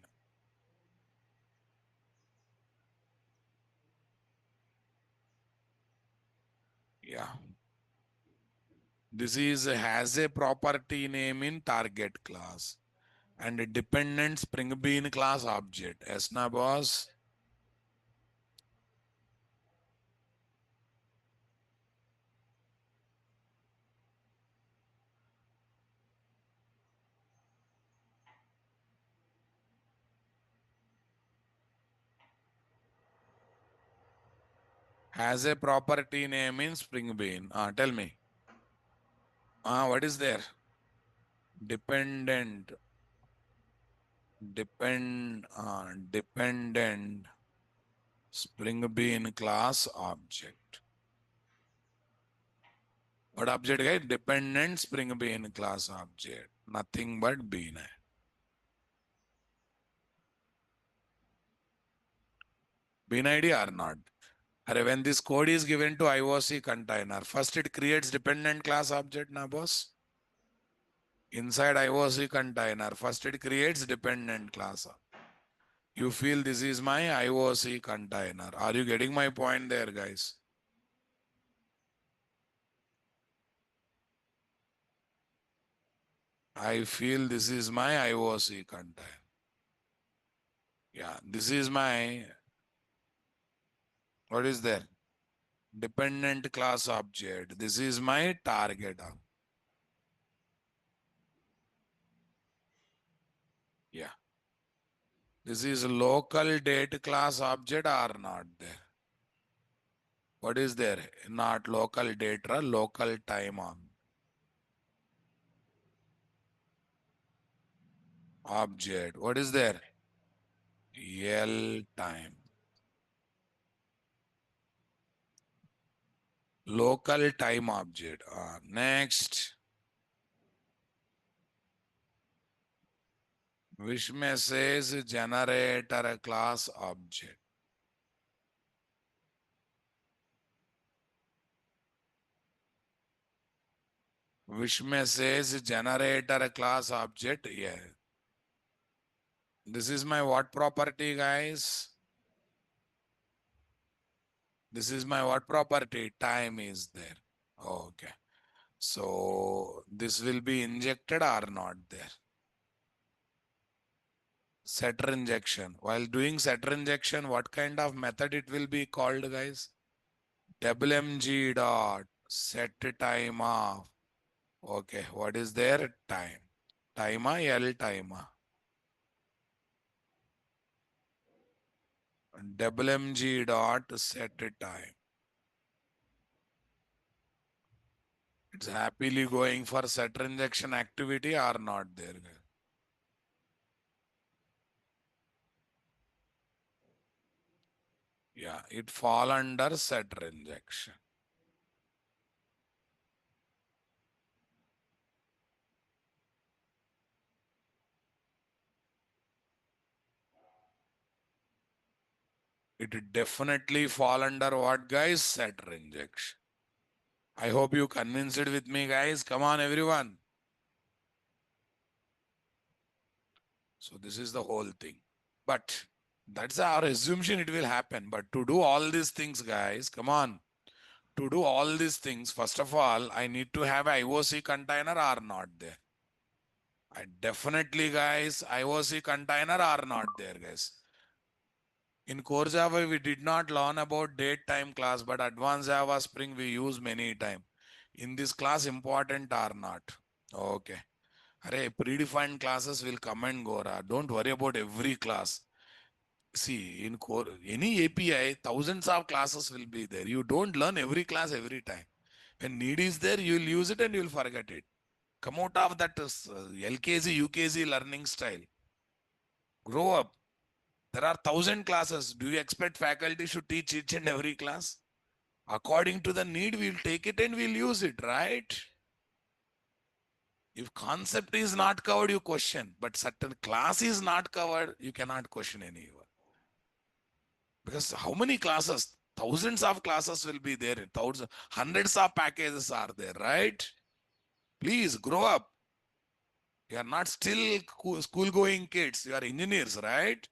Yeah. This is has a property name in target class and a dependent Spring Bean class object. Yes, na boss? Has a property name in Spring Bean. Tell me. What is there? Dependent. Dependent Spring Bean class object. What object है? Dependent Spring Bean class object. Nothing but bean है. Bean ID or not? When this code is given to IOC container, first it creates dependent class object, na boss? Inside IOC container, first it creates dependent class. You feel this is my IOC container. Are you getting my point there, guys? I feel this is my IOC container. Yeah, this is my, what is there? Dependent class object. This is my target. Yeah. This is local date class object or not there? What is there? Not local data, local time on object. What is there? L time. Local time object. Next. Wish message generator class object. Wish message generator class object. Yeah. This is my what property, guys? This is my what property? Time is there. Okay. So this will be injected or not there? Setter injection. While doing setter injection, what kind of method it will be called, guys? WMG dot set time of. Okay, what is there? Time. Timer, L timer. WMG dot set time. It's happily going for setter injection activity or not there? Yeah, it fall under setter injection. It definitely fall under what, guys? Setter injection. I hope you convinced it with me, guys. Come on, everyone. So this is the whole thing. But that's our assumption it will happen. But to do all these things, guys, come on. To do all these things, first of all, I need to have IOC container or not there. I definitely, guys, IOC container or not there, guys. In core Java, we did not learn about date time class, but advanced Java Spring we use many time. In this class, important or not? Okay. Array, predefined classes will come and go. Don't worry about every class. See, in core, any API, thousands of classes will be there. You don't learn every class every time. When need is there, you'll use it and you'll forget it. Come out of that LKG, UKG learning style. Grow up. There are 1,000 classes. Do you expect faculty should teach each and every class? According to the need, we'll take it and we'll use it, right? If concept is not covered, you question. But certain class is not covered, you cannot question anyone. Because how many classes? Thousands of classes will be there. Thousands, hundreds of packages are there, right? Please grow up. You are not still school going kids. You are engineers, right?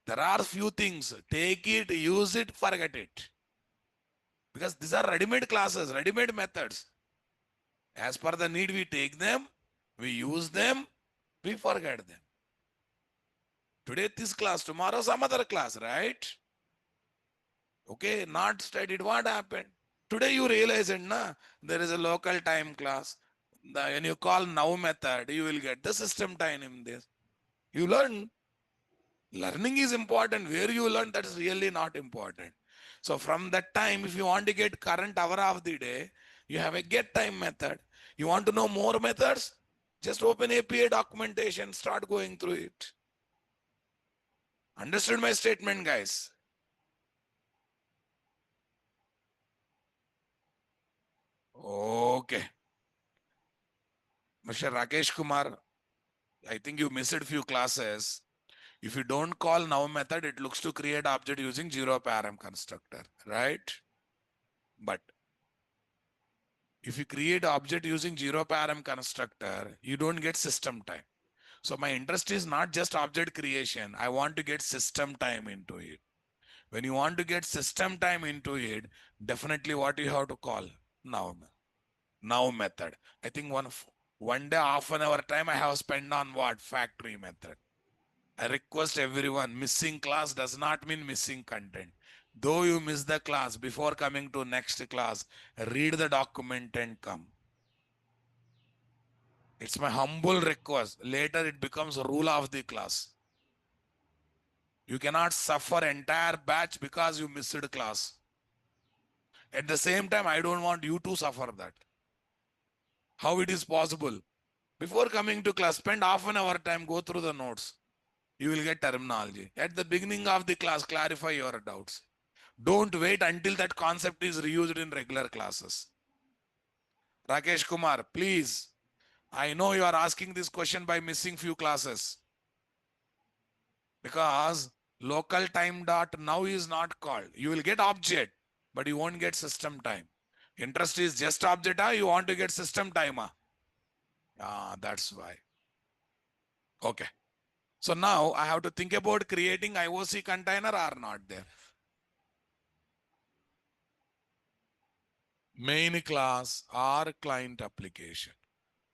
There are few things. Take it, use it, forget it. Because these are ready-made classes, ready-made methods. As per the need, we take them, we use them, we forget them. Today this class, tomorrow some other class, right? Okay, not studied, what happened? Today you realize it, na? There is a local time class. When you call now method, you will get the system time in this. You learn. Learning is important. Where you learn, that is really not important. So from that time, if you want to get current hour of the day, you have a get time method. You want to know more methods? Just open API documentation, start going through it. Understood my statement, guys? Okay. Mr. Rakesh Kumar, I think you missed a few classes. If you don't call now method, it looks to create object using zero param constructor, right? But if you create object using zero param constructor, you don't get system time. So my interest is not just object creation. I want to get system time into it. When you want to get system time into it, definitely what you have to call now. Now method. I think one day, half an hour time I have spent on what? Factory method. I request everyone, missing class does not mean missing content. Though you miss the class, before coming to next class, read the document and come. It's my humble request. Later it becomes a rule of the class. You cannot suffer entire batch because you missed class. At the same time, I don't want you to suffer that. How it is possible? Before coming to class, spend half an hour time, go through the notes. You will get terminology. At the beginning of the class, clarify your doubts. Don't wait until that concept is reused in regular classes. Rakesh Kumar, please. I know you are asking this question by missing few classes. Because local time dot now is not called. You will get object, but you won't get system time. Interest is just object, you want to get system time. That's why. Okay. So now I have to think about creating IOC container or not there. Main class or client application.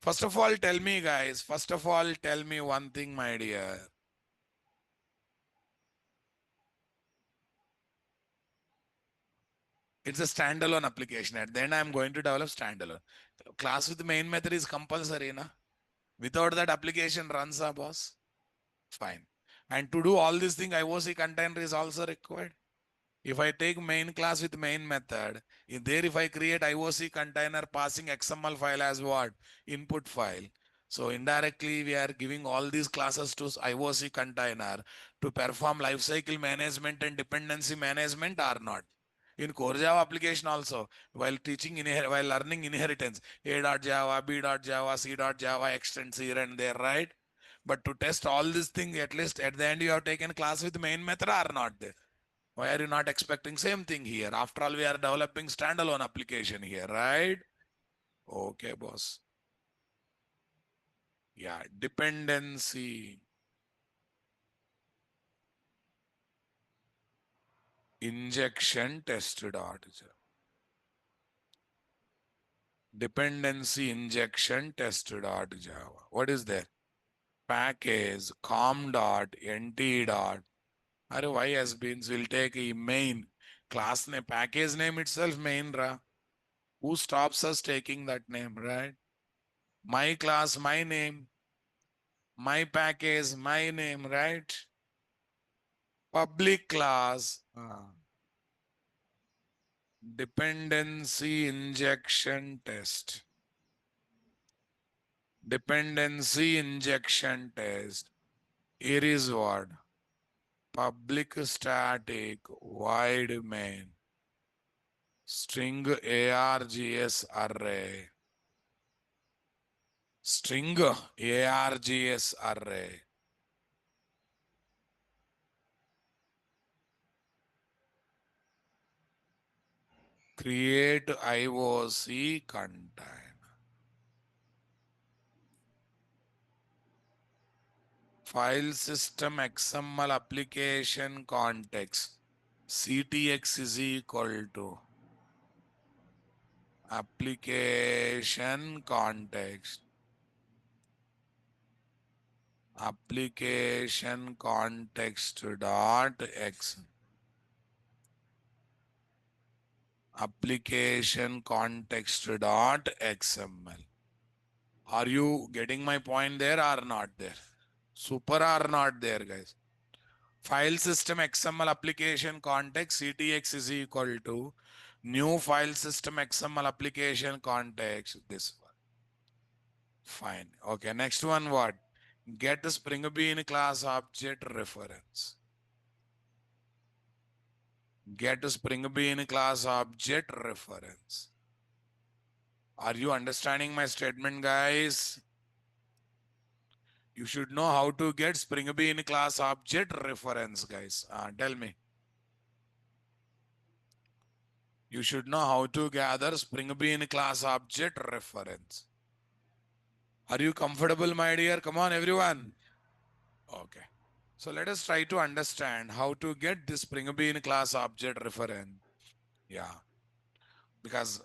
First of all, tell me guys, first of all, tell me one thing, my dear. It's a standalone application. At the end, I'm going to develop standalone. Class with main method is compulsory, na? Without that application runs, boss. Fine. And to do all this thing, IOC container is also required. If I take main class with main method, if I create IOC container passing XML file as what? Input file. So indirectly, we are giving all these classes to IOC container to perform lifecycle management and dependency management or not. In core Java application also, while while learning inheritance, A.Java, B.Java, C.Java extends here and there, right? But to test all these things, at least at the end, you have taken class with main method or not there. Why are you not expecting same thing here? After all, we are developing standalone application here, right? Okay, boss. Yeah, dependency injection test dot. Dependency injection test dot Java. What is that? Package com dot nt dot. Why has been? Will take a main class name, package name itself main ra. Who stops us taking that name, right? My class, my name, my package, my name, right? Public class, dependency injection test. Dependency injection test. Here is what? Public static void main. String args array. String args array. create IOC container. File system XML application context. CTX is equal to application context. Application context dot x. Application context dot XML. Are you getting my point there or not there? Super or not there, guys? File system XML application context CTX is equal to new file system XML application context. This one. Fine. Okay. Next one, what? Get the Spring Bean class object reference. Get the Spring Bean class object reference. Are you understanding my statement, guys? You should know how to get Spring Bean class object reference, guys. Tell me. You should know how to gather Spring Bean class object reference. Are you comfortable, my dear? Come on, everyone. Okay. So let us try to understand how to get this Spring Bean class object reference. Yeah. Because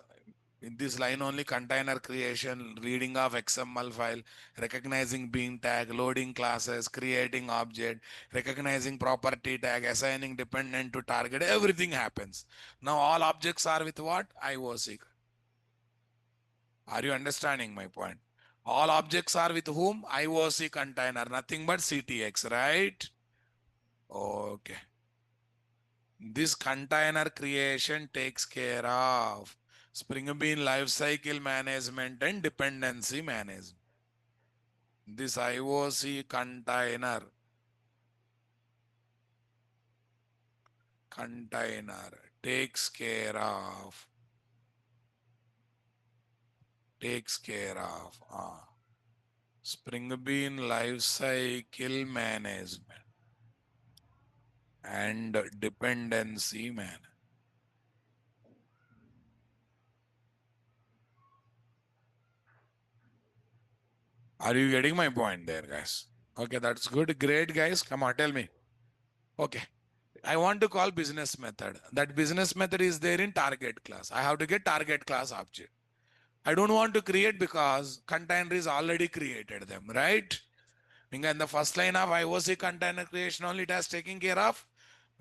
in this line only container creation, reading of XML file, recognizing bean tag, loading classes, creating object, recognizing property tag, assigning dependent to target, everything happens. Now all objects are with what? IOC. Are you understanding my point? All objects are with whom? IOC container, nothing but CTX, right? Okay. This container creation takes care of Spring Bean lifecycle management and dependency management. This IOC container takes care of Spring Bean lifecycle management and dependency management. Are you getting my point there, guys? Okay, that's good. Great, guys. Come on, tell me. Okay. I want to call business method. That business method is there in target class. I have to get target class object. I don't want to create because container is already created them, right? In the first line of IOC container creation only, it has taken care of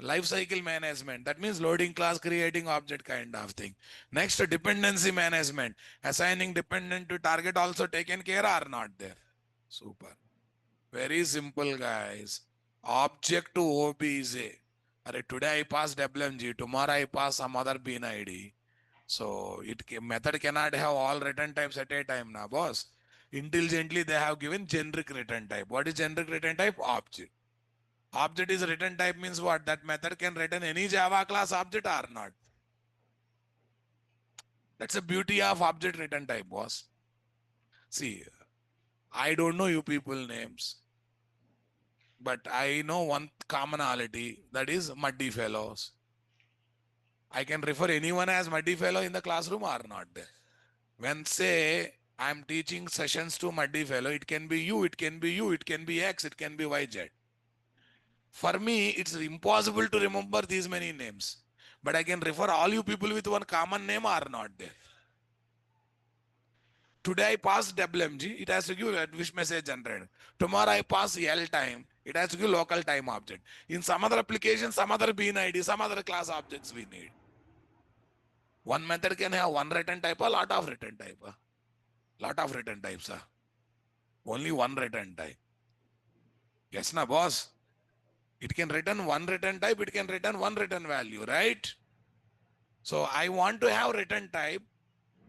lifecycle management. That means loading class, creating object kind of thing. Next, dependency management. Assigning dependent to target also taken care or not there? Super. Very simple, guys. Object to OBJ. Today I pass WMG, tomorrow I pass some other bean ID. So method cannot have all return types at a time now, boss. Intelligently, they have given generic return type. What is generic return type? Object. Object is return type means what? That method can return any Java class object or not. That's the beauty of object return type, boss. See, I don't know you people names, but I know one commonality, that is muddy fellows. I can refer anyone as muddy fellow in the classroom or not there. When say I'm teaching sessions to muddy fellow, it can be you, it can be you, it can be X, it can be YZ. For me, it's impossible to remember these many names. But I can refer all you people with one common name or not there. Today I pass WMG, it has to give wish message generated. Tomorrow I pass L time, it has to give local time object. In some other application, some other bean ID, some other class objects we need. One method can have one return type, a lot of return type. Lot of return types. Only one return type. Yes, na boss? It can return one return type, it can return one return value, right? So I want to have return type.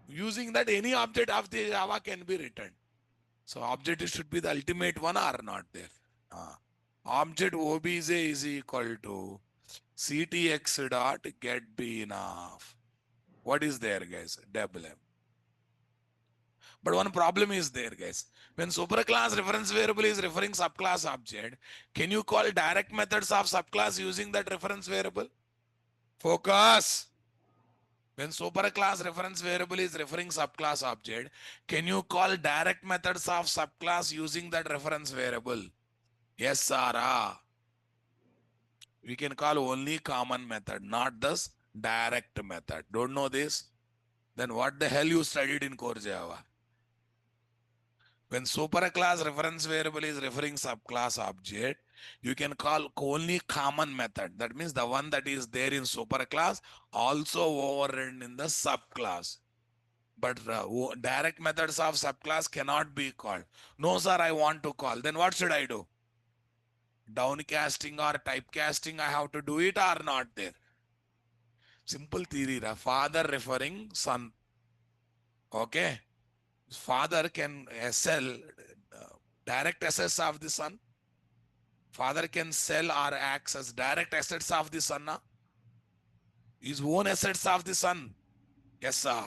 Using that, any object of the Java can be returned. So object should be the ultimate one or not there. Object obj is equal to ctx dot get bean of. What is there, guys? WM. But one problem is there, guys. When superclass reference variable is referring subclass object, can you call direct methods of subclass using that reference variable? Focus. When superclass reference variable is referring subclass object, can you call direct methods of subclass using that reference variable? Yes, Sarah. We can call only common method, not this direct method. Don't know this? Then what the hell you studied in core Java? When superclass reference variable is referring subclass object, you can call only common method. That means the one that is there in superclass also overridden in the subclass. But direct methods of subclass cannot be called. No, sir, I want to call. Then what should I do? Downcasting or typecasting, I have to do it or not there? Simple theory. Father referring son. Okay. Father can sell direct assets of the son. Father can sell or acts as direct assets of the son. His own assets of the son. Yes, sir.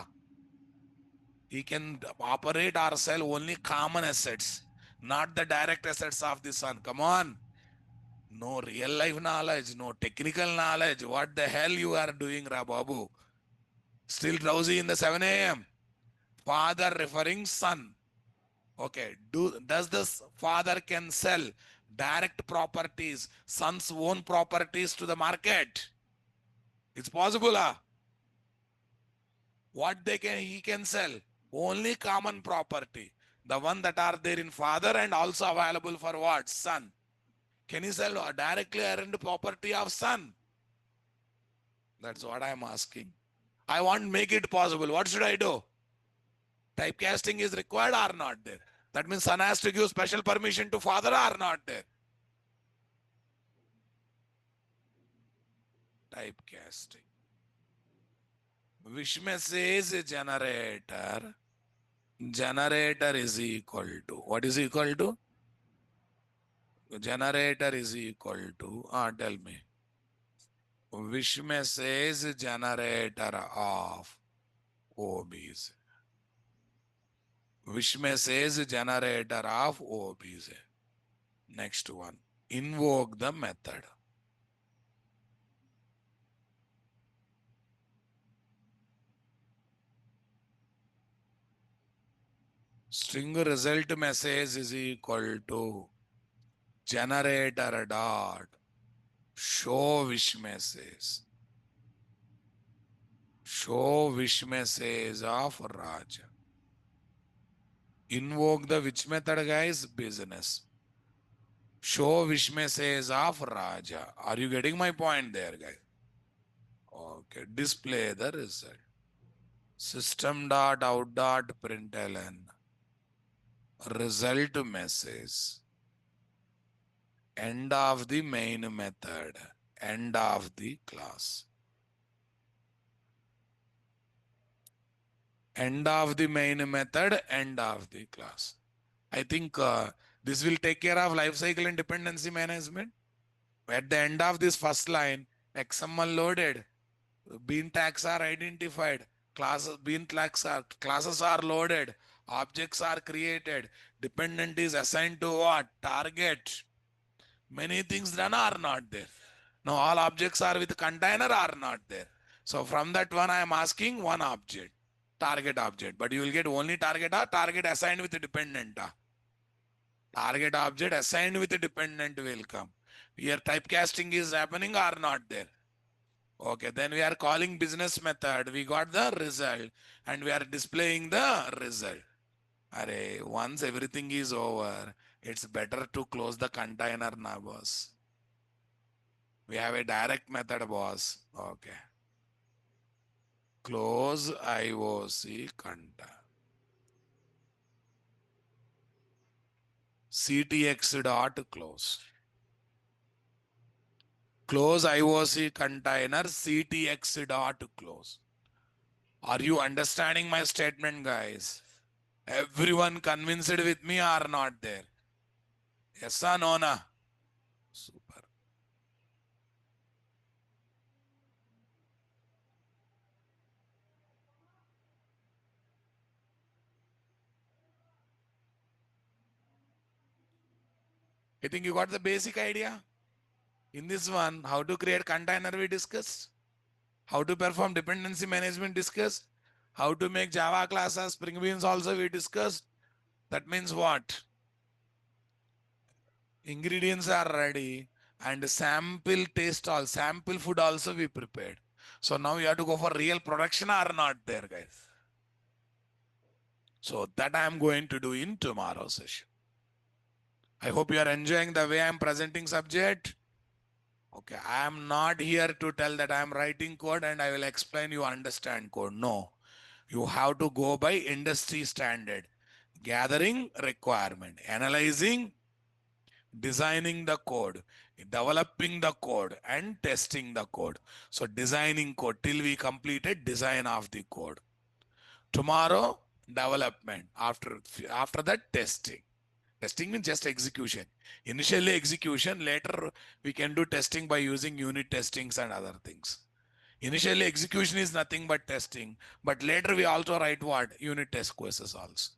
He can operate or sell only common assets, not the direct assets of the son. Come on. No real life knowledge, no technical knowledge. What the hell you are doing, Rababu? Still drowsy in the 7 a.m. Father referring son. Okay. Does this father can sell direct properties, son's own properties to the market? It's possible, huh? What he can sell? Only common property. The one that are there in father and also available for what? Son. Can he sell directly earned property of son? That's what I'm asking. I want to make it possible. What should I do? Typecasting is required or not there? That means son has to give special permission to father or not there? Typecasting. Vishma says generator. Generator is equal to. What is equal to? Generator is equal to. Tell me. Vishma says generator of OBs. Vishma says generator of OBs. Next one. Invoke the method. String result message is equal to generator dot show wish message. Show wish message of Raja. Invoke the which method, guys? Business. Show wish message of Raja. Are you getting my point there, guys? Okay. Display the result. System dot out dot println. Result message. End of the main method. End of the class. End of the main method. End of the class. I think this will take care of lifecycle and dependency management. At the end of this first line, XML loaded, bean tags are identified, classes are loaded, objects are created, dependent is assigned to what? Target. Many things done are not there. Now all objects are with container are not there. So from that one I am asking one object, target object, but you will get only target or target assigned with dependent. Target object assigned with dependent will come. Here typecasting is happening or not there. Okay, then we are calling business method. We got the result and we are displaying the result. Array, once everything is over, it's better to close the container now, boss. We have a direct method, boss. Okay. Close IOC container. CTX dot close. Close IOC container CTX dot close. Are you understanding my statement, guys? Everyone convinced with me or not there? Yes or no? Na? Super. I think you got the basic idea. In this one, how to create container we discussed. How to perform dependency management discussed. How to make Java classes, Spring Beans also we discussed. That means what? Ingredients are ready and sample taste all, sample food also we prepared. So now you have to go for real production or not there, guys. So that I am going to do in tomorrow's session. I hope you are enjoying the way I am presenting subject. Okay, I am not here to tell that I am writing code and I will explain you understand code. No, you have to go by industry standard. Gathering requirement, analyzing, designing the code, developing the code and testing the code. So designing code till we completed design of the code. Tomorrow, development. After that, testing. Testing means just execution. Initially execution, later we can do testing by using unit testings and other things. Initially execution is nothing but testing, but later we also write what? Unit test cases also.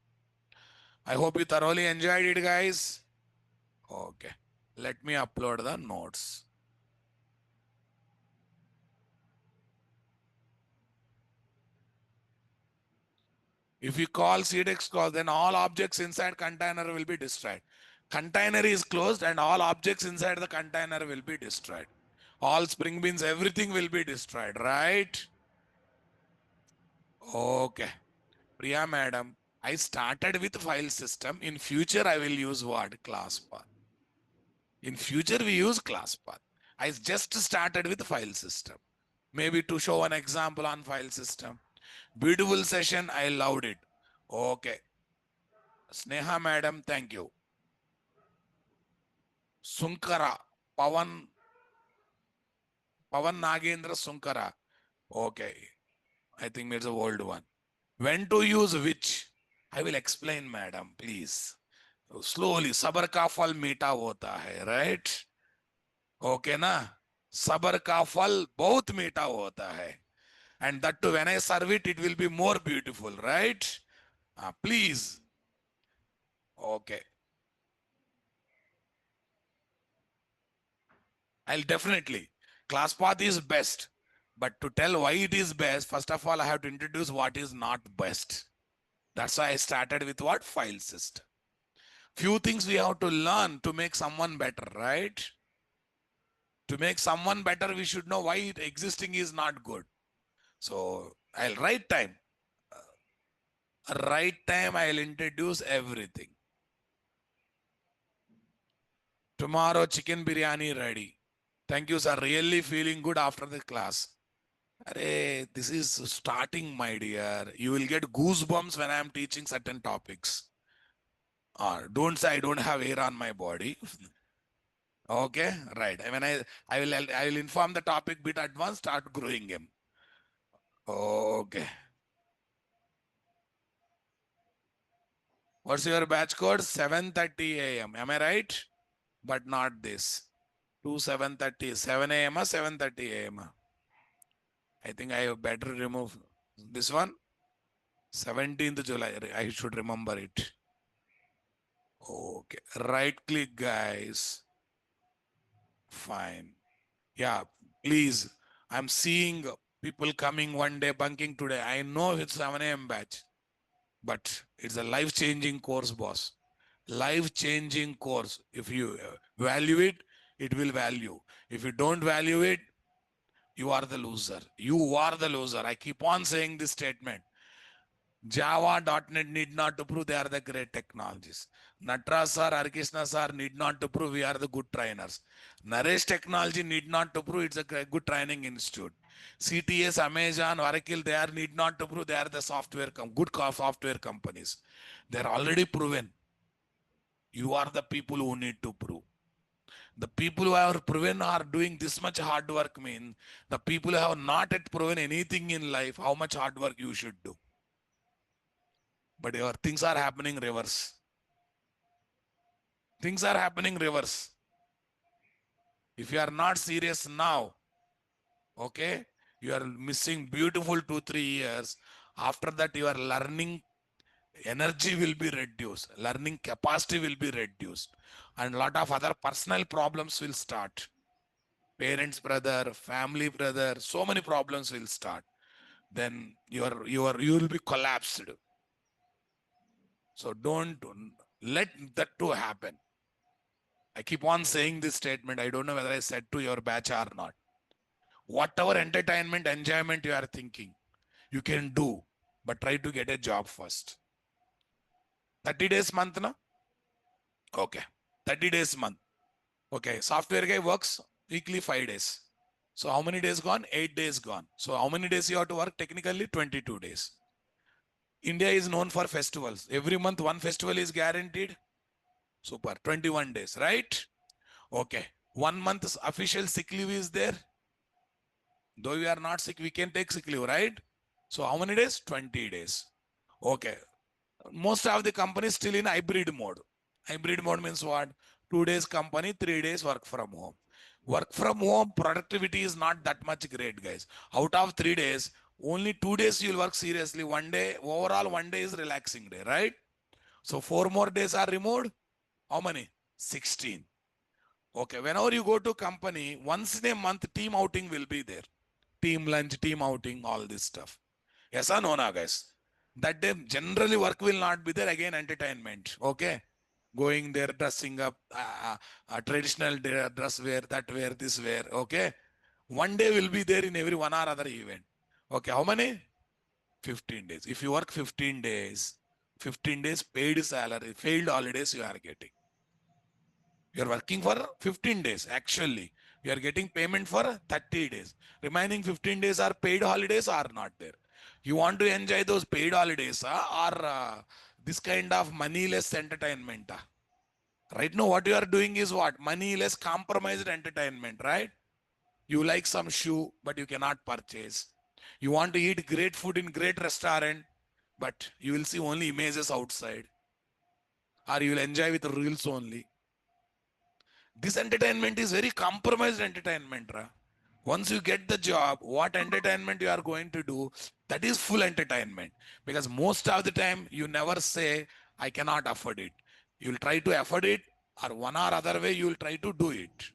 I hope you thoroughly enjoyed it, guys. Okay. Let me upload the notes. If you call CDEX call, then all objects inside container will be destroyed. Container is closed and all objects inside the container will be destroyed. All Spring Beans, everything will be destroyed, right? Okay. Priya madam, I started with file system. In future, I will use what? Class path. In future, we use class path. I just started with file system. Maybe to show an example on file system. Beautiful session. I loved it. Okay. Sneha madam, thank you. Sunkara, Pavan Nagendra Sunkara. Okay. I think it's a old one. When to use which? I will explain, madam, please. Slowly, sabar ka fal meeta hota hai, right? Okay, na? Sabar ka fal bahut meeta hota hai. And that too, when I serve it, it will be more beautiful, right? Please. Okay. I'll definitely. Class path is best. But to tell why it is best, first of all, I have to introduce what is not best. That's why I started with what? File system. Few things we have to learn to make someone better, right? To make someone better, we should know why existing is not good. So I'll right time. Right time, I'll introduce everything. Tomorrow, chicken biryani ready. Thank you, sir. Really feeling good after the class. Arey, this is starting, my dear. You will get goosebumps when I am teaching certain topics. Don't say I don't have hair on my body. Okay, right. I will inform the topic bit advanced, start growing him. Okay. What's your batch code? 7:30 a.m. Am I right? But not this. 7:30, 7 a.m. or 7:30 a.m. I think I better remove this one. 17th July. I should remember it. Okay. Right click, guys. Fine. Yeah, please. I'm seeing people coming one day, bunking today. I know it's 7 a.m. batch, but it's a life-changing course, boss. Life-changing course. If you value it, it will value. If you don't value it, you are the loser. You are the loser. I keep on saying this statement. Java.NET need not to prove they are the great technologies. Natras sir, Harkrishna sir need not to prove we are the good trainers. Naresh Technology need not to prove it's a good training institute. CTS, Amazon, Oracle, they are need not to prove they are the good software companies. They're already proven. You are the people who need to prove. The people who have proven are doing this much hard work mean the people who have not yet proven anything in life, how much hard work you should do. But your things are happening reverse. Things are happening reverse. If you are not serious now, okay, you are missing beautiful 2-3 years. After that, your learning energy will be reduced, learning capacity will be reduced, and a lot of other personal problems will start. parents brother, family brother, so many problems will start. Then you will be collapsed. So don't let that to happen. I keep on saying this statement. I don't know whether I said to your batch or not. Whatever entertainment, enjoyment you are thinking, you can do, but try to get a job first. 30 days month, na? Okay. 30 days month. Okay. Software guy works weekly 5 days. So how many days gone? 8 days gone. So how many days you have to work? Technically 22 days. India is known for festivals. Every month one festival is guaranteed. Super. 21 days, right? Okay. 1 month's official sick leave is there. Though we are not sick, we can take sick leave, right? So how many days? 20 days. Okay. Most of the companies still in hybrid mode. Hybrid mode means what? 2 days company, 3 days work from home. Work from home productivity is not that much great, guys. Out of 3 days, only 2 days you'll work seriously. One day, overall, one day is relaxing day, right? So 4 more days are removed. How many? 16. Okay. Whenever you go to company, once in a month, team outing will be there. Team lunch, team outing, all this stuff. Yes or no, na, guys? That day, generally work will not be there. Again, entertainment. Okay. Going there, dressing up, traditional dress wear, that wear, this wear. Okay. One day will be there in every one or other event. Okay. How many? 15 days. If you work 15 days paid salary, failed holidays you are getting. You're working for 15 days. Actually, you are getting payment for 30 days. Remaining 15 days are paid holidays or not there. You want to enjoy those paid holidays or this kind of moneyless entertainment? Right now, what you are doing is what? Moneyless compromised entertainment, right? You like some shoe, but you cannot purchase. You want to eat great food in great restaurant, but you will see only images outside. Or you will enjoy with reels only. This entertainment is very compromised entertainment. Once you get the job, what entertainment you are going to do, that is full entertainment. Because most of the time, you never say, I cannot afford it. You'll try to afford it, or one or other way, you'll try to do it.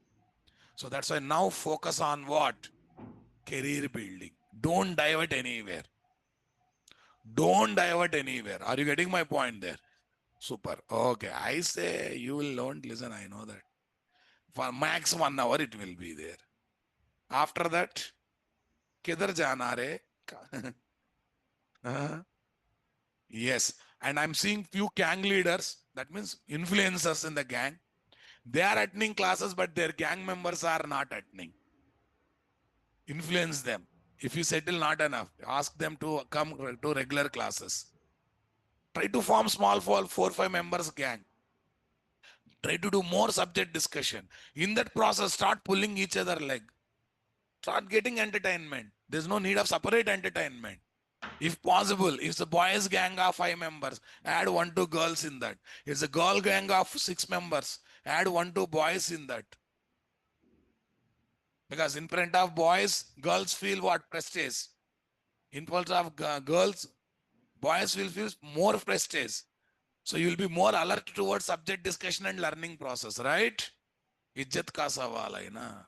So that's why now focus on what? Career building. Don't divert anywhere. Don't divert anywhere. Are you getting my point there? Super. Okay. I say you will don't listen. I know that. For max 1 hour, it will be there. After that, किधर जाना रे? Yes, and I'm seeing few gang leaders, that means influencers in the gang. They are attending classes, but their gang members are not attending. Influence them. If you settle not enough, ask them to come to regular classes. Try to form small 4 5 members gang. Try to do more subject discussion. In that process, start pulling each other leg. Start getting entertainment. There's no need of separate entertainment. If possible, if the boys gang of 5 members, add 1 2 girls in that. It's a girl gang of 6 members, add 1 2 boys in that. Because in front of boys, girls feel what? Prestige. In front of girls, boys will feel more prestige. So you will be more alert towards subject discussion and learning process, right? Ijjat ka sawal hai na.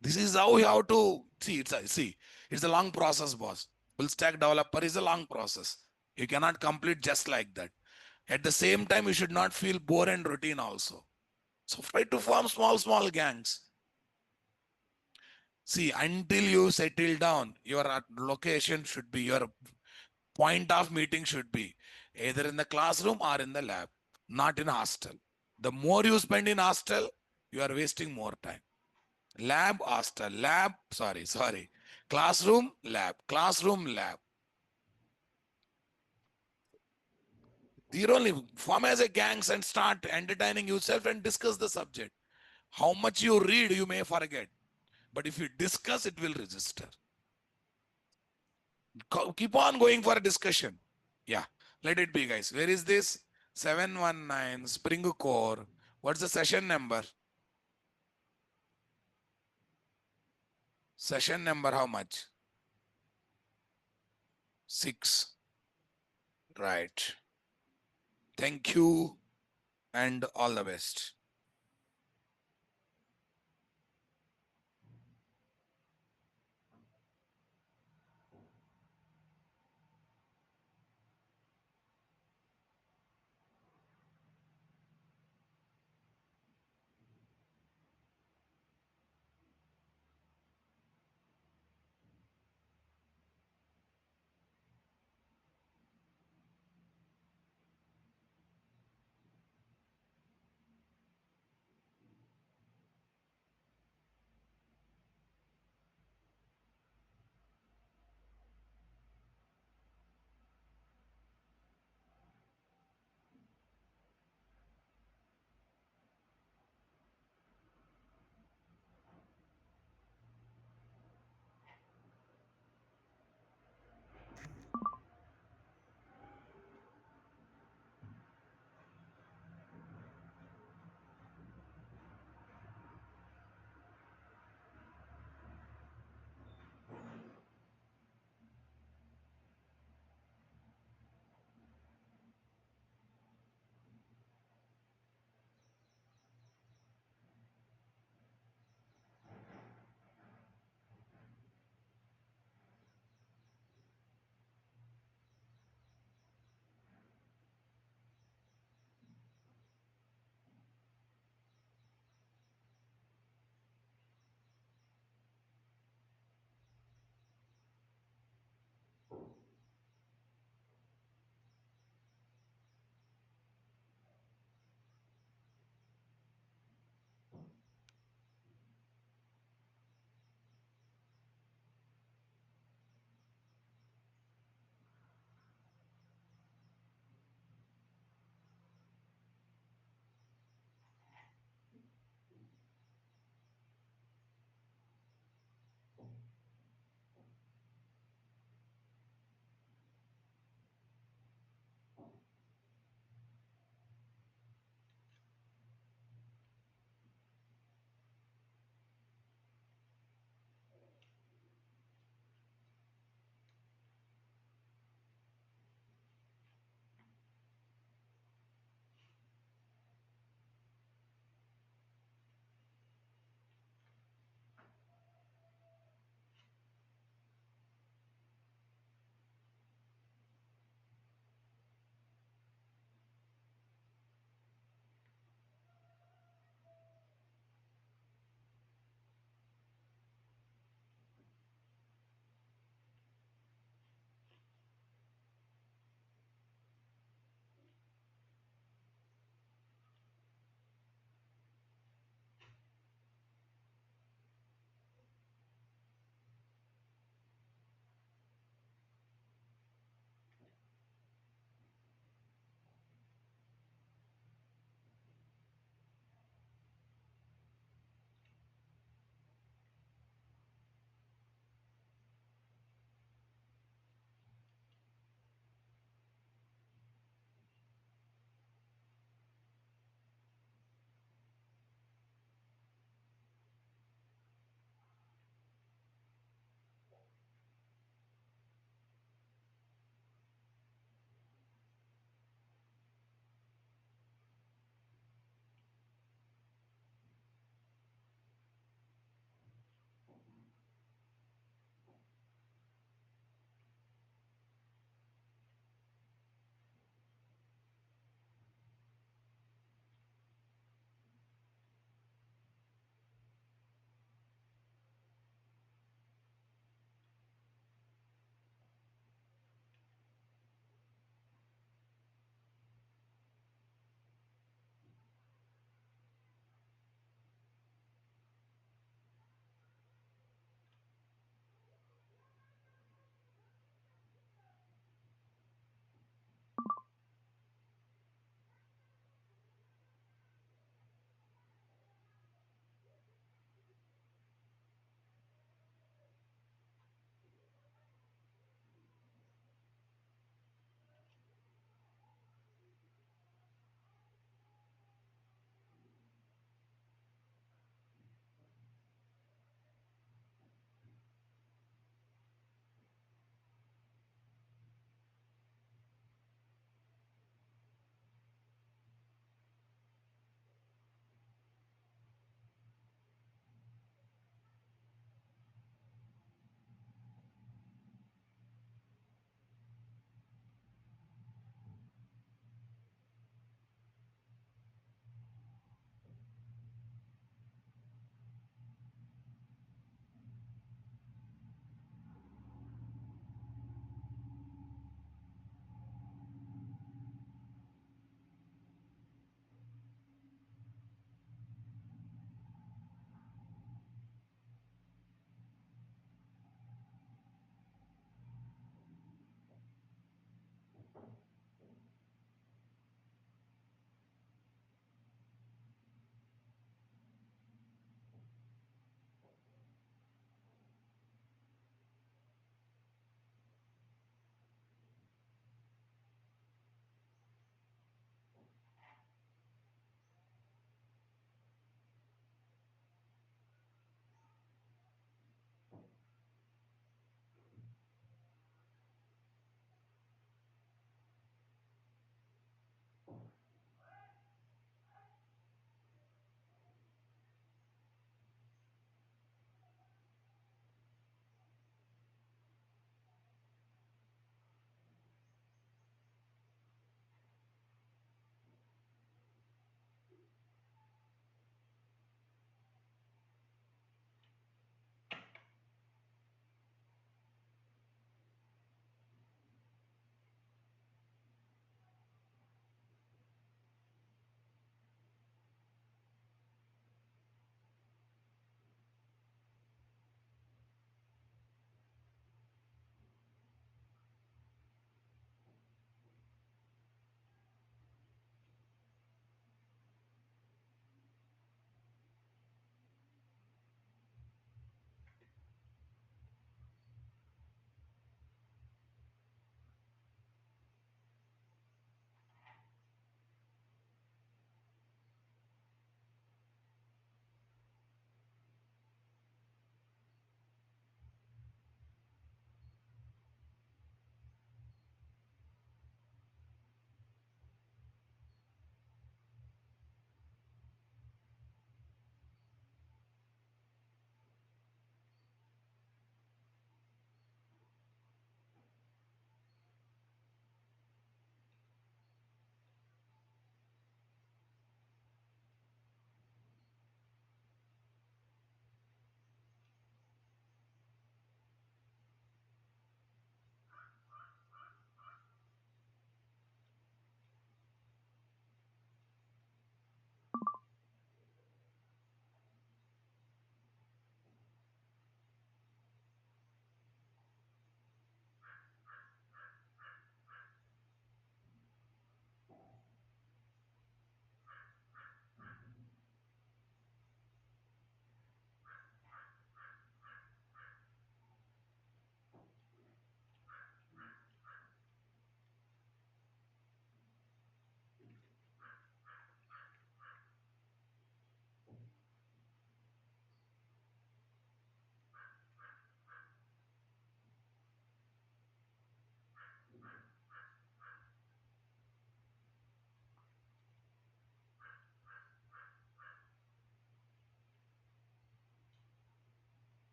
This is how you have to see. It's a long process, boss. Full stack developer is a long process. You cannot complete just like that. At the same time, you should not feel bored and routine also. So try to form small gangs. See, until you settle down, your location should be, your point of meeting should be either in the classroom or in the lab, not in hostel. The more you spend in hostel, you are wasting more time. Lab, hostel, lab, sorry. Classroom, classroom, lab. You only form as a gangs and start entertaining yourself and discuss the subject. How much you read, you may forget. But if you discuss, it will register. Keep on going for a discussion. Yeah, let it be, guys. Where is this? 719 Spring Core. What's the session number? Session number, how much? 6. Right. Thank you and all the best.